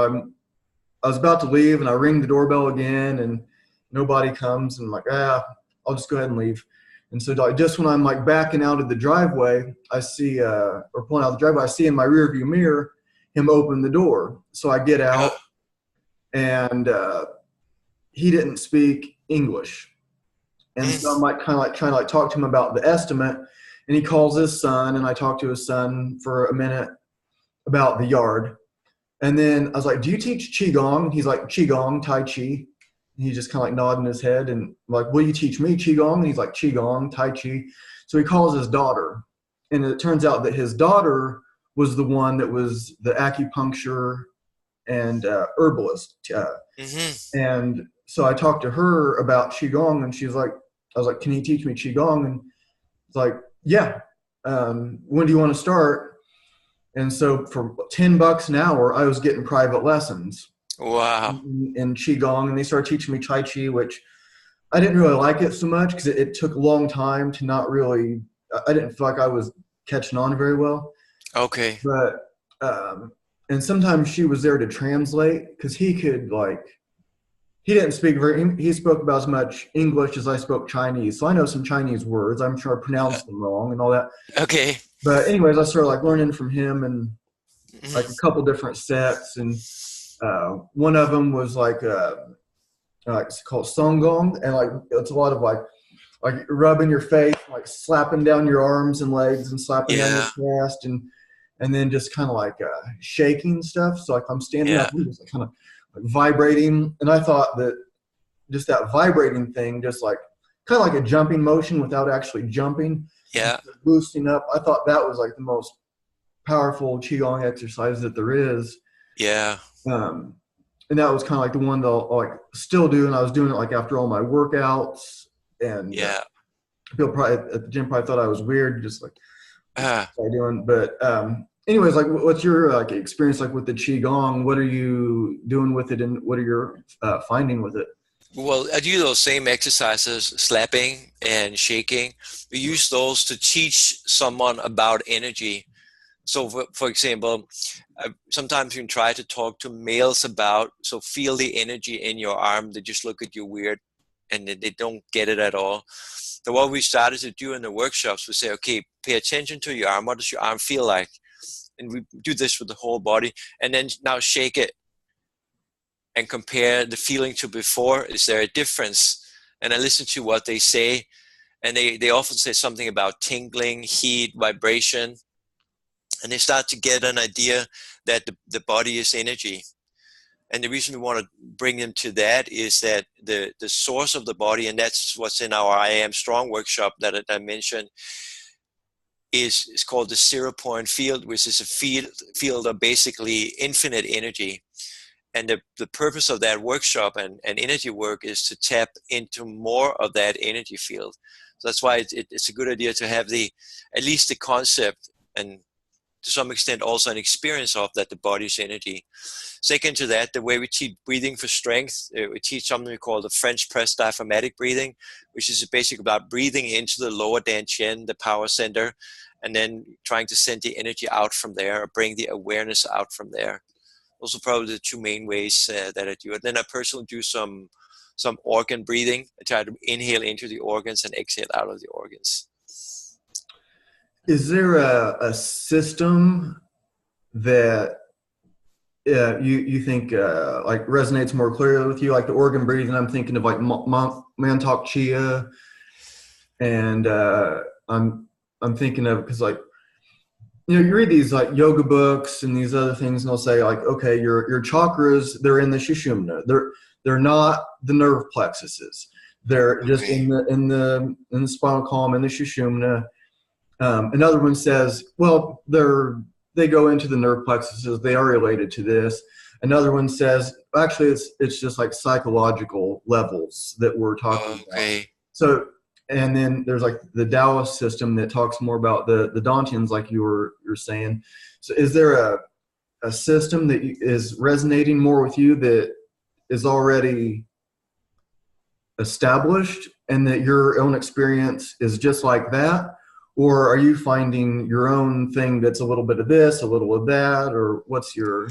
I was about to leave, and I ring the doorbell again, and nobody comes. And I'm like, I'll just go ahead and leave. And so just when I'm like backing out of the driveway, I see, or pulling out of the driveway, I see in my rearview mirror him open the door. So I get out, and he didn't speak English. And so I'm like kind of like trying to like talk to him about the estimate, and he calls his son, and I talk to his son for a minute about the yard. And then I was like, do you teach Qigong? He's like, Qigong, Tai Chi. And he's just kind of like nodding his head, and I'm like, will you teach me Qigong? And he's like, Qigong, Tai Chi. So he calls his daughter, and it turns out that his daughter was the one that was the acupuncture and herbalist. And so I talked to her about Qigong, and I was like, can you teach me Qigong? And it's like, yeah. When do you want to start? And so for $10 an hour, I was getting private lessons. Wow. In Qigong, and they started teaching me Tai Chi, which I didn't really like it so much because it took a long time to not really, I didn't feel like I was catching on very well. Okay. But, and sometimes she was there to translate, because he didn't speak he spoke about as much English as I spoke Chinese. So I know some Chinese words. I'm sure I pronounced them wrong and all that. Okay. But anyways, I started like learning from him, and like a couple different sets, and one of them was like it's called Songgong, and like it's a lot of like rubbing your face, like slapping down your arms and legs, and slapping down your chest, and then just kind of like shaking stuff. So like I'm standing up, and just like kind of like vibrating, and I thought that just that vibrating thing, just like kind of like a jumping motion without actually jumping, boosting up. I thought that was like the most powerful Qigong exercise that there is. Yeah. And that was kind of like the one that I'll like still do, and I was doing it like after all my workouts, and people probably at the gym probably thought I was weird, just like doing. But anyways, like what's your like experience like with the Qigong? What are you doing with it, and what are your finding with it? Well, I do those same exercises, slapping and shaking. We use those to teach someone about energy. So for example, sometimes you can try to talk to males about, so feel the energy in your arm. They just look at you weird, and they don't get it at all. So what we started to do in the workshops, we say, okay, pay attention to your arm. What does your arm feel like? And we do this with the whole body. And then now shake it and compare the feeling to before. Is there a difference? And I listen to what they say. And they often say something about tingling, heat, vibration. And they start to get an idea that the body is energy. And the reason we want to bring them to that is that the source of the body, and that's what's in our I Am Strong workshop that I mentioned, is called the 0 point field, which is a field of basically infinite energy. And the purpose of that workshop and energy work is to tap into more of that energy field. So that's why it's a good idea to have at least the concept, and to some extent also an experience of that the body's energy. Second to that, the way we teach breathing for strength, we teach something we call the French press diaphragmatic breathing, which is basically about breathing into the lower dantian, the power center, and then trying to send the energy out from there, or bring the awareness out from there. Those are probably the two main ways that I do it. Then I personally do some organ breathing. I try to inhale into the organs and exhale out of the organs. Is there a system that you think like resonates more clearly with you, like the organ breathing? I'm thinking of like Mantak Chia, and I'm thinking of, because like, you know, you read these like yoga books and these other things, and they'll say like, okay, your chakras, they're in the Sushumna. They're not the nerve plexuses. They're just in the spinal column, in the Sushumna. Another one says, well, they go into the nerve plexuses. They are related to this. Another one says, actually, it's just like psychological levels that we're talking about. So, and then there's like the Taoist system that talks more about the Dantians, like you're saying. So is there a system that is resonating more with you, that is already established, and that your own experience is just like that? Or are you finding your own thing that's a little bit of this, a little of that, or what's your...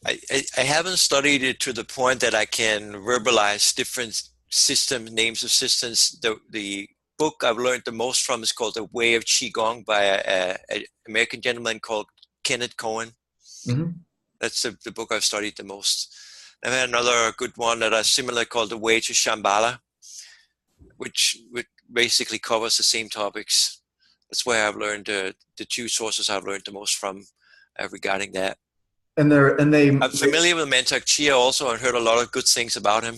I haven't studied it to the point that I can verbalize different names of systems. The book I've learned the most from is called The Way of Qigong by an American gentleman called Kenneth Cohen. Mm-hmm. That's the book I've studied the most. I've had another good one that is similar called The Way to Shambhala, which basically covers the same topics. That's where I've learned the two sources I've learned the most from regarding that. I'm familiar with Mantak Chia also, and heard a lot of good things about him.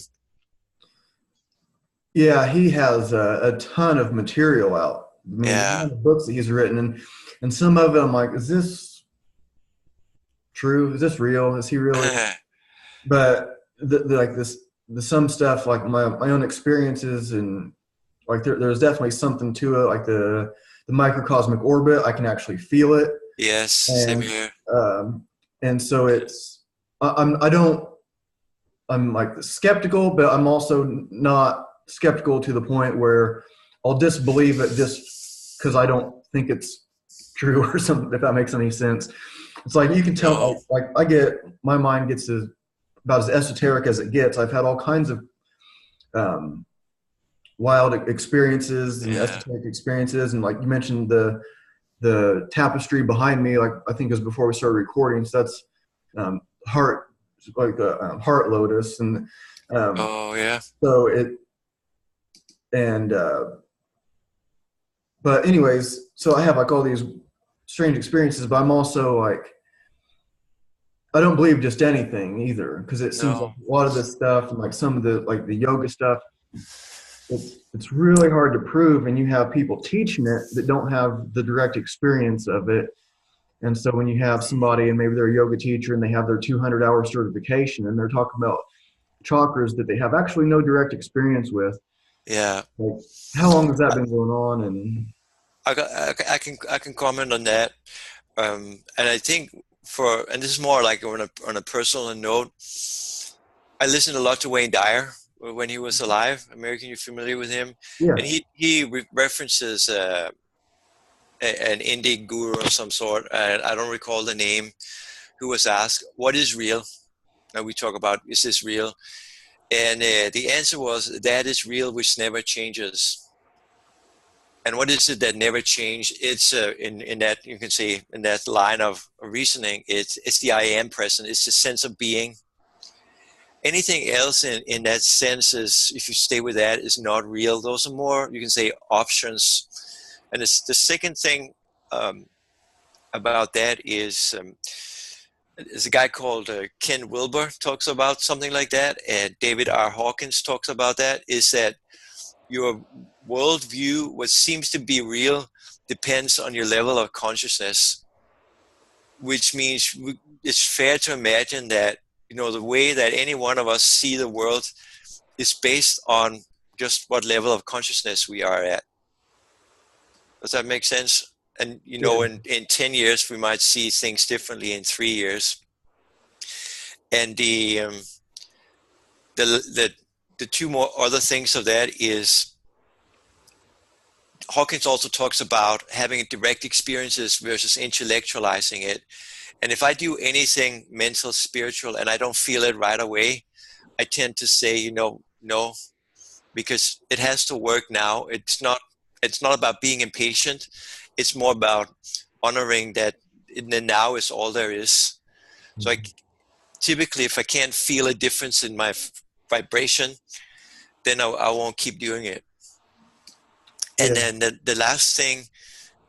Yeah, he has a ton of material out. I mean, yeah. The books that he's written, and some of them, like, is this true? Is this real? Is he really? But some stuff, like my own experiences, and like there's definitely something to it. Like the microcosmic orbit, I can actually feel it. Yes, same here. And so I'm like skeptical, but I'm also not skeptical to the point where I'll disbelieve it just because I don't think it's true or something, if that makes any sense. It's like, you can tell, like my mind gets about as esoteric as it gets. I've had all kinds of wild experiences and esoteric experiences. And like you mentioned, the tapestry behind me, like I think it was before we started recording. So that's heart lotus. And so but anyways, so I have like all these strange experiences, but I'm also like, I don't believe just anything either, because it seems like a lot of this stuff, and like some of the yoga stuff, it's really hard to prove, and you have people teaching it that don't have the direct experience of it. And so when you have somebody, and maybe they're a yoga teacher, and they have their 200-hour certification, and they're talking about chakras that they have actually no direct experience with. Yeah. Like, how long has that been going on? And I can comment on that. And I think and this is more like on a personal note, I listened a lot to Wayne Dyer when he was alive. American, you're familiar with him? Yeah. And he references an Indian guru of some sort, and I don't recall the name, who was asked, what is real? Now we talk about, is this real? And the answer was, that is real which never changes. And what is it that never changed? It's in that, you can say, in that line of reasoning, it's the I am present. It's the sense of being. Anything else in that sense is, if you stay with that, is not real. Those are more, you can say, options. And the second thing about that is, there's a guy called Ken Wilber talks about something like that, and David R. Hawkins talks about that, is that worldview, what seems to be real, depends on your level of consciousness, which means it's fair to imagine that, the way that any one of us see the world is based on just what level of consciousness we are at. Does that make sense? And, Yeah. in 10 years, we might see things differently in 3 years. And the two more other things of that is Hawkins also talks about having direct experiences versus intellectualizing it. And if I do anything mental, spiritual, and I don't feel it right away, I tend to say, no, because it has to work now. It's not about being impatient. It's more about honoring that the now is all there is. So typically, if I can't feel a difference in my vibration, then I won't keep doing it. And then the last thing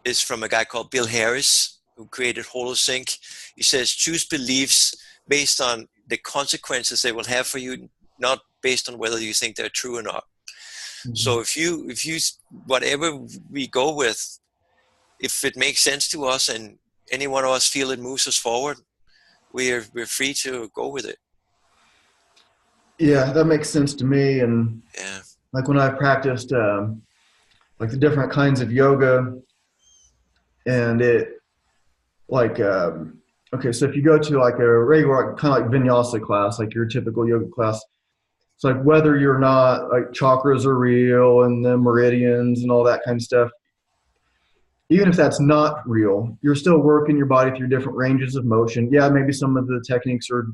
is from a guy called Bill Harris, who created HoloSync. He says, choose beliefs based on the consequences they will have for you, not based on whether you think they're true or not. So if you whatever we go with, if it makes sense to us and any one of us feel it moves us forward, we're free to go with it. Yeah, that makes sense to me. And Yeah. like when I practiced like the different kinds of yoga, and it like okay, so if you go to like a regular kind of like vinyasa class, like your typical yoga class, it's like whether you're not like chakras are real and the meridians and all that kind of stuff, even if that's not real, you're still working your body through different ranges of motion. Yeah, maybe some of the techniques are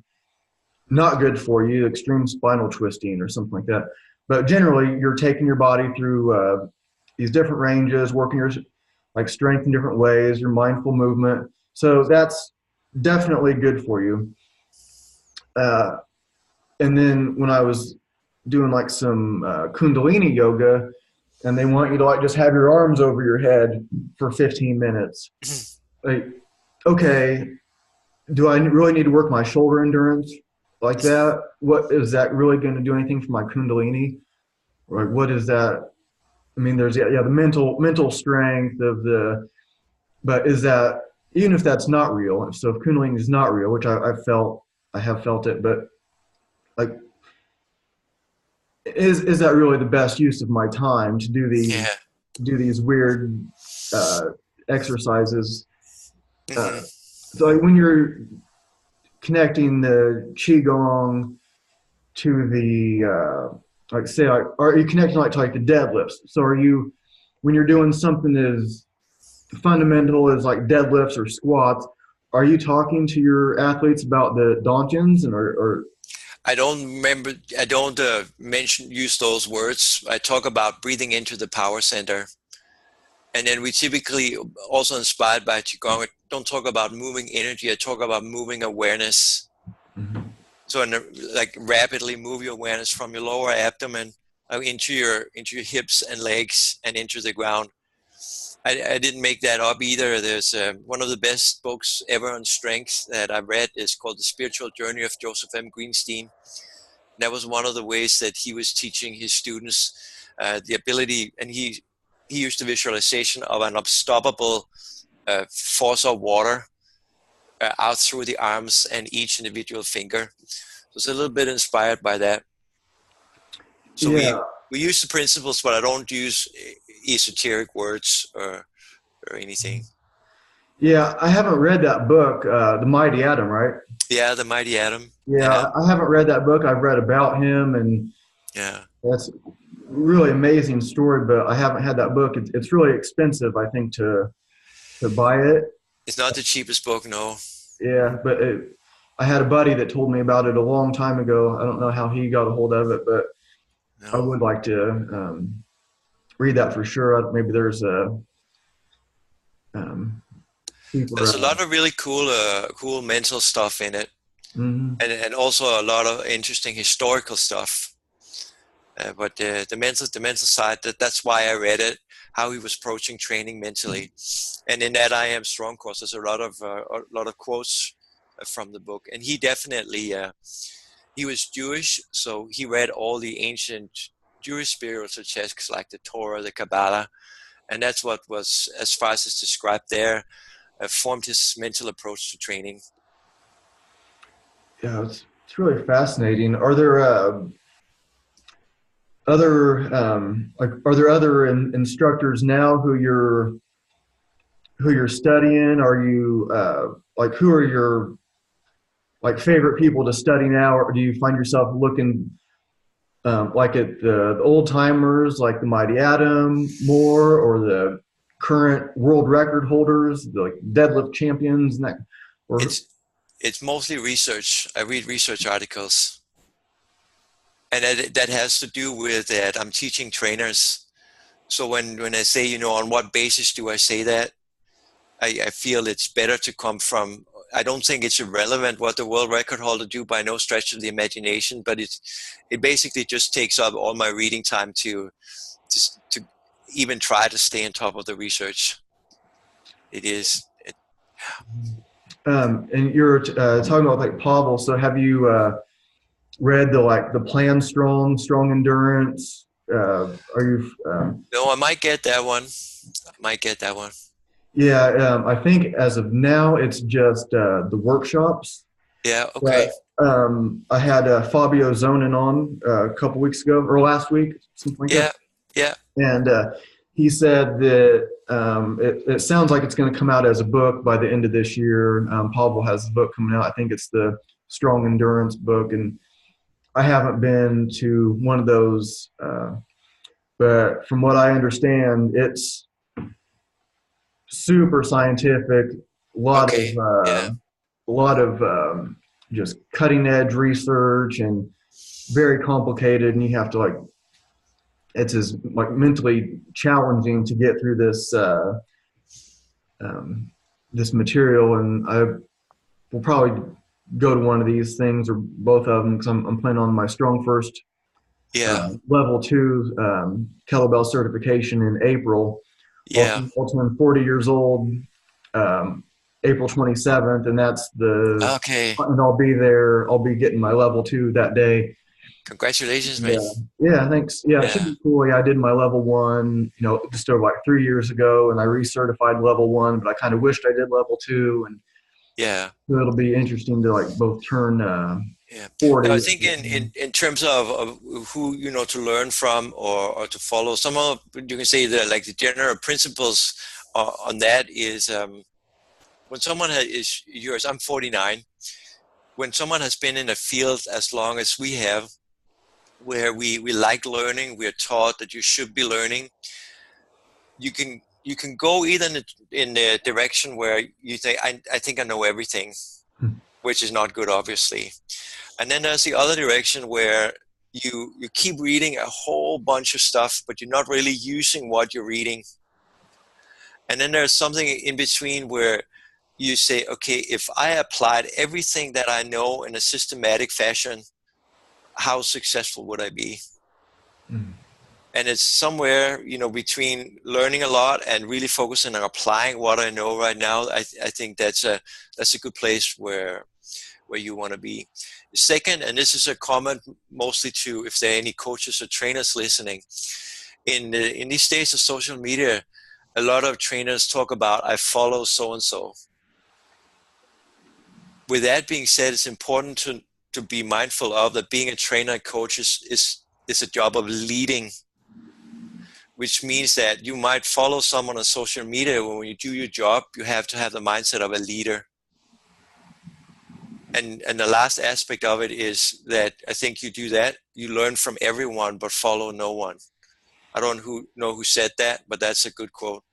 not good for you, extreme spinal twisting or something like that. But generally, you're taking your body through these different ranges, working your like strength in different ways, your mindful movement. So that's definitely good for you. And then when I was doing like some Kundalini yoga, and they want you to like just have your arms over your head for 15 minutes. Like, okay, do I really need to work my shoulder endurance like that? What is that really going to do anything for my Kundalini? Like, what is that? I mean, there's the mental strength of but is that, even if that's not real, so if Kundalini is not real, which I have felt it, but like, is that really the best use of my time to do these weird exercises? So like when you're connecting the qigong to the like say like, are you connecting like to like the deadlifts? So are you, when you're doing something as fundamental as like deadlifts or squats, are you talking to your athletes about the Dantians or I don't remember. I don't use those words. I talk about breathing into the power center. And then we typically, also inspired by Qigong, I don't talk about moving energy. I talk about moving awareness. So like rapidly move your awareness from your lower abdomen into your hips and legs and into the ground. I didn't make that up either. There's one of the best books ever on strength that I've read is called The Spiritual Journey of Joseph M. Greenstein. That was one of the ways that he was teaching his students the ability, and he used the visualization of an unstoppable force of water out through the arms and each individual finger. So it's a little bit inspired by that. So we use the principles, but I don't use esoteric words or anything. Yeah, I haven't read that book, The Mighty Atom, right? Yeah, The Mighty Atom. Yeah, I haven't read that book. I've read about him, and that's really amazing story, but I haven't had that book. It's really expensive, I think, to buy it. It's not the cheapest book, no. Yeah, but I had a buddy that told me about it a long time ago. I don't know how he got a hold of it, but I would like to read that for sure. Maybe there's there's a lot of really cool mental stuff in it, and also a lot of interesting historical stuff. But the mental side, that's why I read it. How he was approaching training mentally, and in that I Am Strong course, there's a lot of quotes from the book. And he definitely he was Jewish, so he read all the ancient Jewish spiritual texts like the Torah, the Kabbalah, and that's what was, as far as it's described there, formed his mental approach to training. Yeah, it's really fascinating. Are there are there other instructors now who you're studying? Are you like, who are your like favorite people to study now, or do you find yourself looking like at the old timers, like the Mighty Atom more, or the current world record holders, like deadlift champions, and that? Or It's mostly research. I read research articles, and that has to do with that I'm teaching trainers. So when I say, on what basis do I say that, I feel it's better to come from, I don't think it's irrelevant what the world record holder do by no stretch of the imagination, but it basically just takes up all my reading time to even try to stay on top of the research. It is. and you're talking about like Pavel. So have you read the Plan Strong Endurance? Are you? No, I might get that one. Yeah, I think as of now it's just the workshops. Yeah. Okay. But, I had Fabio Zonin on a couple weeks ago, or last week, something like that. Yeah. And he said that it sounds like it's going to come out as a book by the end of this year. Pavel has a book coming out. I think it's the Strong Endurance book, and I haven't been to one of those, but from what I understand, it's super scientific. A lot of just cutting edge research, and very complicated, and you have to it's as mentally challenging to get through this material. And I will probably go to one of these things, or both of them, because I'm planning on my Strong First level 2 kettlebell certification in April. I'll turn 40 years old April 27th, and that's and I'll be there. I'll be getting my level 2 that day. Congratulations, man. Yeah, thanks. Yeah, it should be cool. Yeah, I did my level 1, just over 3 years ago, and I recertified level 1, but I kind of wished I did level 2, and so it'll be interesting to both turn 40. I think in terms of who to learn from or to follow, some of you can say that the general principles on that is when someone is yours. I'm 49. When someone has been in a field as long as we have, where we like learning, we're taught that you should be learning. You can go either in the direction where you think I think I know everything, which is not good, obviously. And then there's the other direction where you keep reading a whole bunch of stuff, but you're not really using what you're reading. And then there's something in between where you say, okay, if I applied everything that I know in a systematic fashion, how successful would I be? And it's somewhere, between learning a lot and really focusing on applying what I know right now. I think that's a good place where you want to be. Second, and this is a comment mostly to if there are any coaches or trainers listening, in these days of social media, a lot of trainers talk about, I follow so-and-so. With that being said, it's important to be mindful of that being a trainer and coach is a job of leading, which means that you might follow someone on social media. When you do your job, you have to have the mindset of a leader. And the last aspect of it is that I think you do that, you learn from everyone, but follow no one. I don't know who said that, but that's a good quote.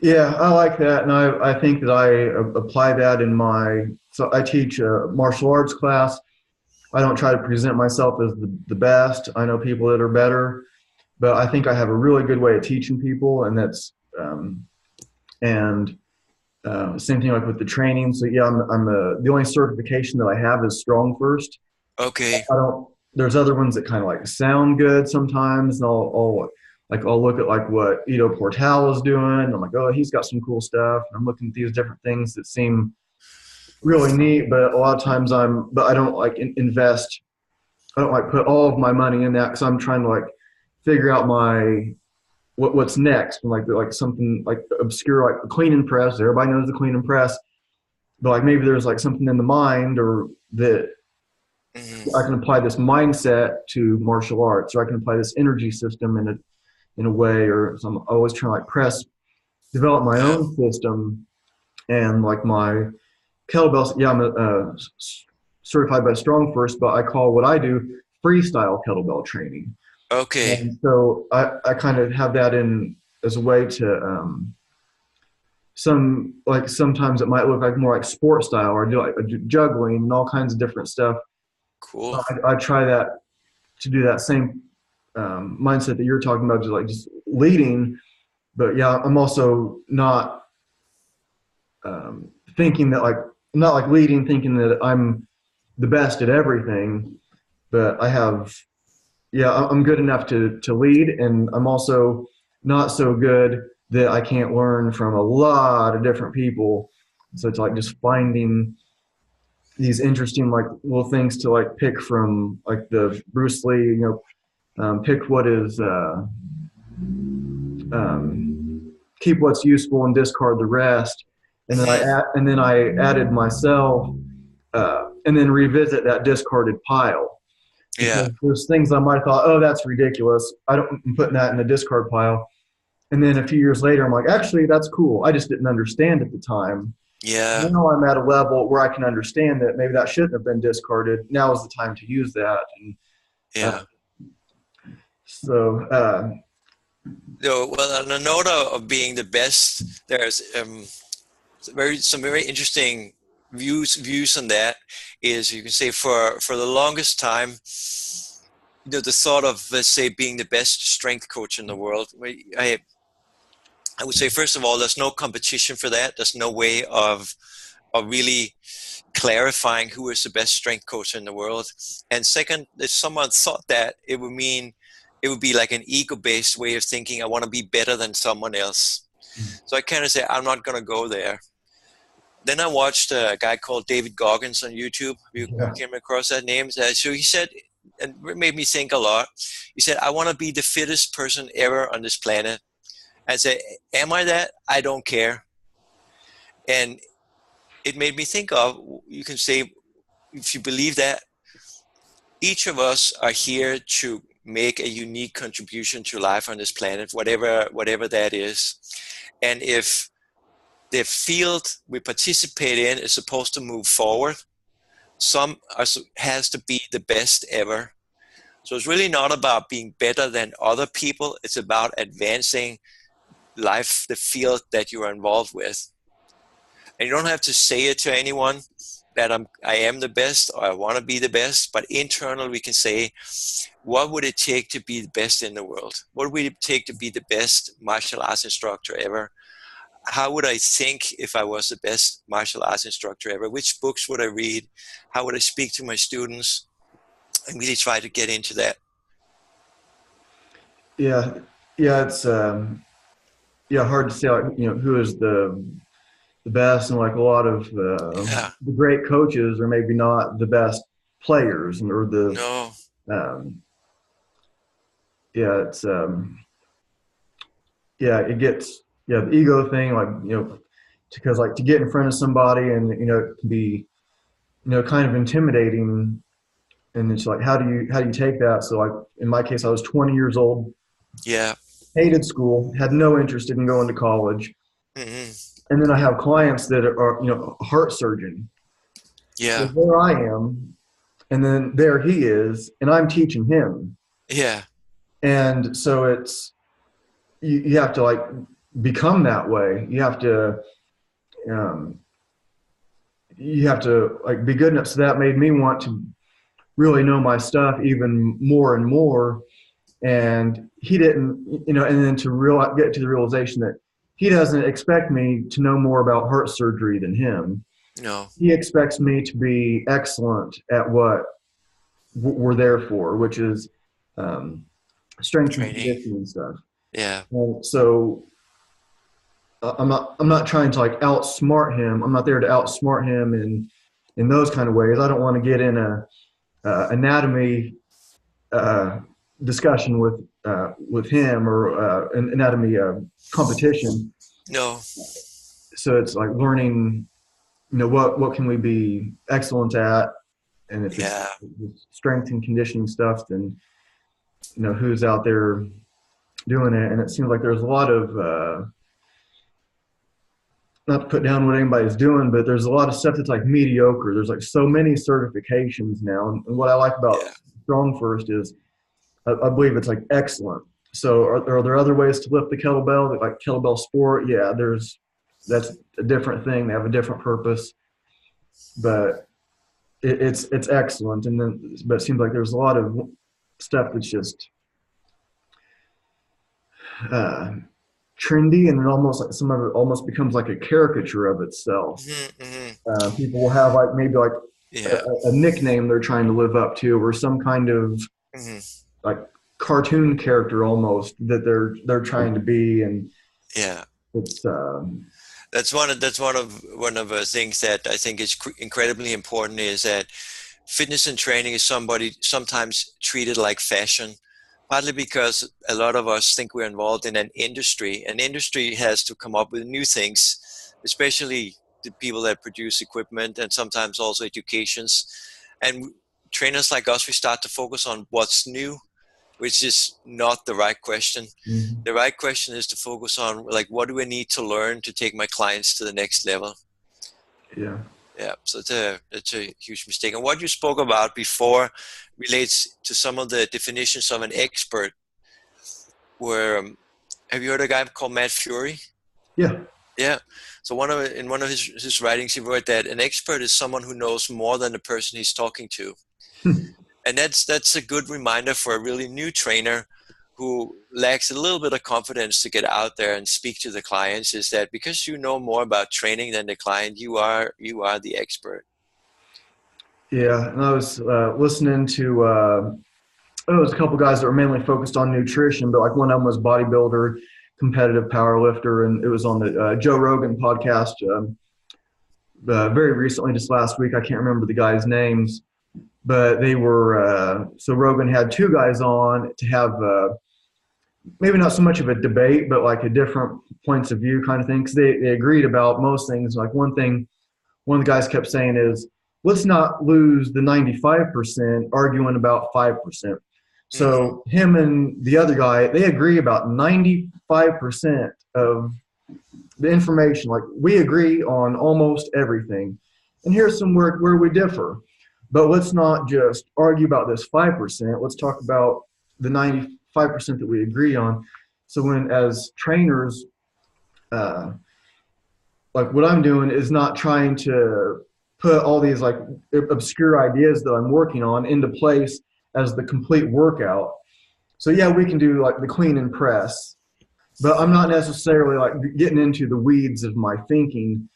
Yeah, I like that. And I think that I apply that so I teach a martial arts class. I don't try to present myself as the best. I know people that are better, but I think I have a really good way of teaching people, and that's same thing with the training. So yeah, I'm the only certification that I have is Strong First. Okay. There's other ones that kind of sound good sometimes, and I'll look at what Ido Portal is doing. And I'm like, oh, he's got some cool stuff. And I'm looking at these different things that seem really neat, but a lot of times I don't invest. I don't put all of my money in that, because I'm trying to figure out what's next, and like something like obscure, like the clean and press. Everybody knows the clean and press, but like maybe there's like something in the mind, or that I can apply this mindset to martial arts, or I can apply this energy system in a way, or so I'm always trying to like develop my own system. And like my kettlebells, yeah, I'm certified by Strong First, but I call what I do freestyle kettlebell training. Okay. And so I kind of have that in as a way to sometimes it might look like more like sport style, or I do juggling and all kinds of different stuff. Cool. So I try to do that same mindset that you're talking about, just leading. But yeah, I'm also not thinking that like I'm not like leading, thinking that I'm the best at everything. But I'm good enough to lead, and I'm also not so good that I can't learn from a lot of different people. So it's like just finding these interesting like little things to like pick from, like the Bruce Lee, pick what is keep what's useful and discard the rest. And then I added myself, and then revisit that discarded pile, Yeah. because there's things I might have thought, oh, that's ridiculous, I'm putting that in the discard pile. And then a few years later, I'm like, actually, that's cool. I just didn't understand at the time. Yeah. Now I'm at a level where I can understand that maybe that shouldn't have been discarded. Now is the time to use that. And Yeah. so, No, well, on the note of being the best, there's some very interesting views on that. Is you can say for the longest time, the thought of, let's say, being the best strength coach in the world. I would say, first of all, there's no competition for that. There's no way of really clarifying who is the best strength coach in the world. And second, if someone thought that, it would be like an ego-based way of thinking. I want to be better than someone else. So I kind of say, I'm not going to go there. Then I watched a guy called David Goggins on YouTube. You came across that name? So he said, and it made me think a lot. He said, I want to be the fittest person ever on this planet. I said, am I that? I don't care. And it made me think of, you can say, if you believe that, each of us are here to make a unique contribution to life on this planet, whatever that is. And if the field we participate in is supposed to move forward, has to be the best ever. So it's really not about being better than other people. It's about advancing life, the field that you are involved with. And you don't have to say it to anyone that I am the best, or I want to be the best, but internally we can say, what would it take to be the best in the world? What would it take to be the best martial arts instructor ever? How would I think if I was the best martial arts instructor ever? Which books would I read? How would I speak to my students? And really try to get into that. yeah, it's hard to say, like, who is the best, and like a lot of the great coaches are maybe not the best players, or No. It's it gets the ego thing, like, because like to get in front of somebody, and it can be kind of intimidating, and it's like, how do you take that? So like in my case, I was 20 years old, hated school, had no interest in going to college. And then I have clients that are heart surgeon. So there I am, and then there he is, and I'm teaching him. And so it's you have to like become that way. You have to like be good enough. So that made me want to really know my stuff even more and more. And he didn't, and then to get to the realization that he doesn't expect me to know more about heart surgery than him. No. He expects me to be excellent at what we're there for, which is strength and conditioning stuff. And so I'm not trying to like outsmart him. I'm not there to outsmart him in those kind of ways. I don't want to get in a anatomy discussion with him or an anatomy competition. No. So it's like learning, what can we be excellent at, and if it's Yeah. strength and conditioning stuff, then who's out there doing it. And it seems like there's a lot of not to put down what anybody's doing, but there's a lot of stuff that's like mediocre. There's like so many certifications now, and what I like about Yeah. Strong First is I believe it's like excellent. So are there other ways to lift the kettlebell, like kettlebell sport? Yeah, that's a different thing. They have a different purpose, but it's excellent. And then, but it seems like there's a lot of stuff that's just trendy, and it almost like some of it almost becomes like a caricature of itself. People will have like maybe like Yeah. a nickname they're trying to live up to, or some kind of like cartoon character almost that they're trying to be, and Yeah. it's That's one of the things that I think is incredibly important, is that fitness and training is sometimes treated like fashion, partly because a lot of us think we're involved in an industry. An industry has to come up with new things, especially the people that produce equipment and sometimes also educations. And trainers like us, we start to focus on what's new, which is not the right question. mm-hmm. The right question is to focus on, like, what do I need to learn to take my clients to the next level? Yeah. Yeah, so it's a huge mistake. And what you spoke about before relates to some of the definitions of an expert. Where have you heard a guy called Matt Fury? Yeah. Yeah. So in one of his writings, he wrote that an expert is someone who knows more than the person he's talking to. And that's a good reminder for a really new trainer who lacks a little bit of confidence to get out there and speak to the clients, is that because you know more about training than the client, you are the expert. Yeah, and I was listening to it was a couple guys that were mainly focused on nutrition, but like one of them was bodybuilder, competitive power lifter, and it was on the Joe Rogan podcast very recently, just last week. I can't remember the guys' names, but they were so Rogan had two guys on to have maybe not so much of a debate, but like a different points of view kind of thing, because they agreed about most things. Like one thing one of the guys kept saying is, let's not lose the 95% arguing about 5%. So him and the other guy, they agree about 95% of the information. Like, we agree on almost everything. And here's some where we differ. But let's not just argue about this 5%. Let's talk about the 95% that we agree on. So when, as trainers, like what I'm doing is not trying to put all these like obscure ideas that I'm working on into place as the complete workout. So yeah, we can do like the clean and press, but I'm not necessarily like getting into the weeds of my thinking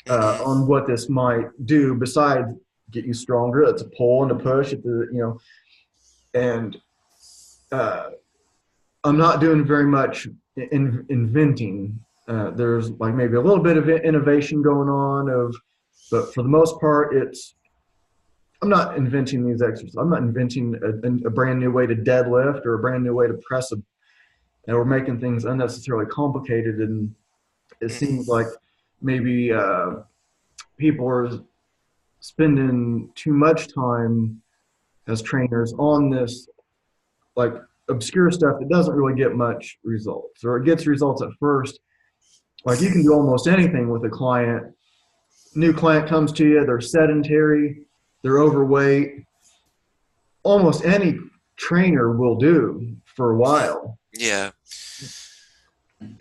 on what this might do besides get you stronger. It's a pull and a push at the, and I'm not doing very much inventing. There's like maybe a little bit of innovation going on but for the most part, I'm not inventing these exercises. I'm not inventing a brand new way to deadlift or a brand new way to press and we're making things unnecessarily complicated. And it seems like maybe people are spending too much time as trainers on this like obscure stuff that doesn't really get much results, or it gets results at first. Like, you can do almost anything with a client. New client comes to you, they're sedentary, they're overweight. Almost any trainer will do for a while. Yeah.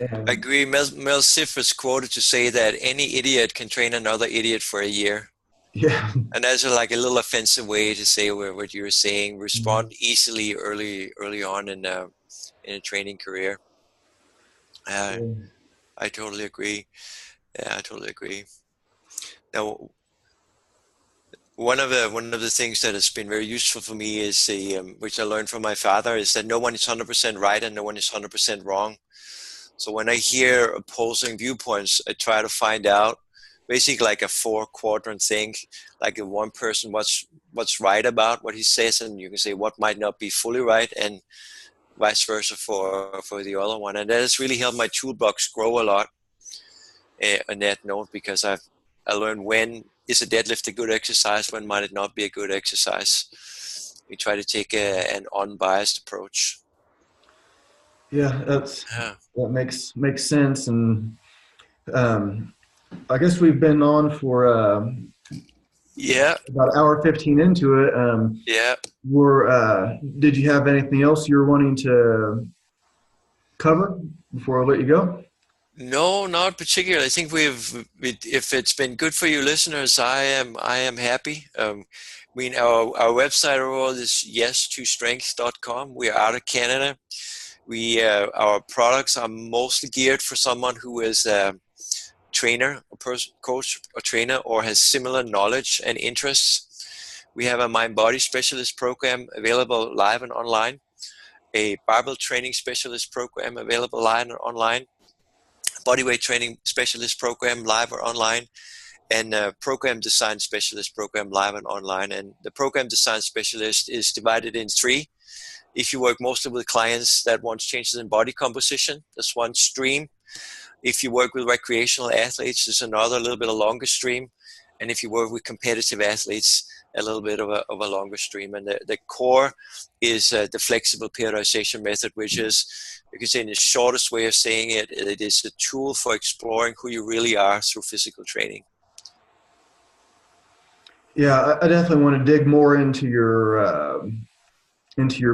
And I agree. Mel Siff is quoted to say that any idiot can train another idiot for a year. yeah. And that's like a little offensive way to say what you were saying. Respond easily early on in a training career. I totally agree. Yeah, I totally agree. Now, one of the things that has been very useful for me is which I learned from my father, is that no one is 100% right and no one is 100% wrong. So when I hear opposing viewpoints, I try to find out basically like a 4-quadrant thing, like if one person what's right about what he says, and you can say what might not be fully right, and vice versa for the other one. And that has really helped my toolbox grow a lot on that note, because I learned when is a deadlift a good exercise, when might it not be a good exercise. We try to take an unbiased approach. Yeah, that makes sense. And I guess we've been on for about an hour 15 into it. Did you have anything else you're wanting to cover before I let you go? No, not particularly. I think if it's been good for you listeners, I am happy. I mean, our website overall is yes2strength.com. We are out of Canada. Our products are mostly geared for someone who is a trainer, coach or trainer, or has similar knowledge and interests. We have a mind-body specialist program available live and online, a barbell training specialist program available live and online, bodyweight training specialist program live or online, and a program design specialist program live and online. And the program design specialist is divided in 3. If you work mostly with clients that want changes in body composition, that's one stream. If you work with recreational athletes, there's another, a little bit of longer stream. And if you work with competitive athletes, a little bit of a longer stream. And the core is the flexible periodization method, which is, you can say in the shortest way of saying it, it is a tool for exploring who you really are through physical training. Yeah, I definitely want to dig more into your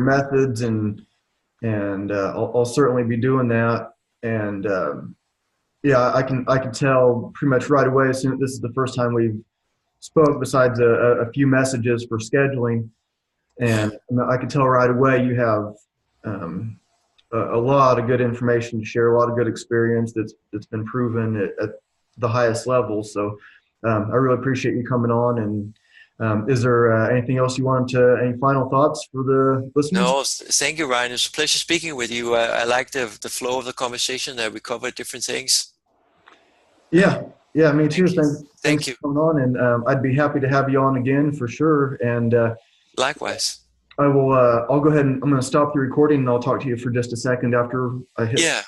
methods, and I'll certainly be doing that. And yeah, I can tell pretty much right away. This is the first time we've spoke, besides a few messages for scheduling, and I can tell right away you have a lot of good information to share, a lot of good experience that's been proven at the highest level. So I really appreciate you coming on. And is there anything else you want any final thoughts for the listeners? No, thank you, Ryan. It's a pleasure speaking with you. I like the flow of the conversation, that we covered different things. Yeah, me too. Thanks you for coming on, and I'd be happy to have you on again for sure. And likewise. I will. I'll go ahead and I'm going to stop the recording, and I'll talk to you for just a second after I hit. Yeah.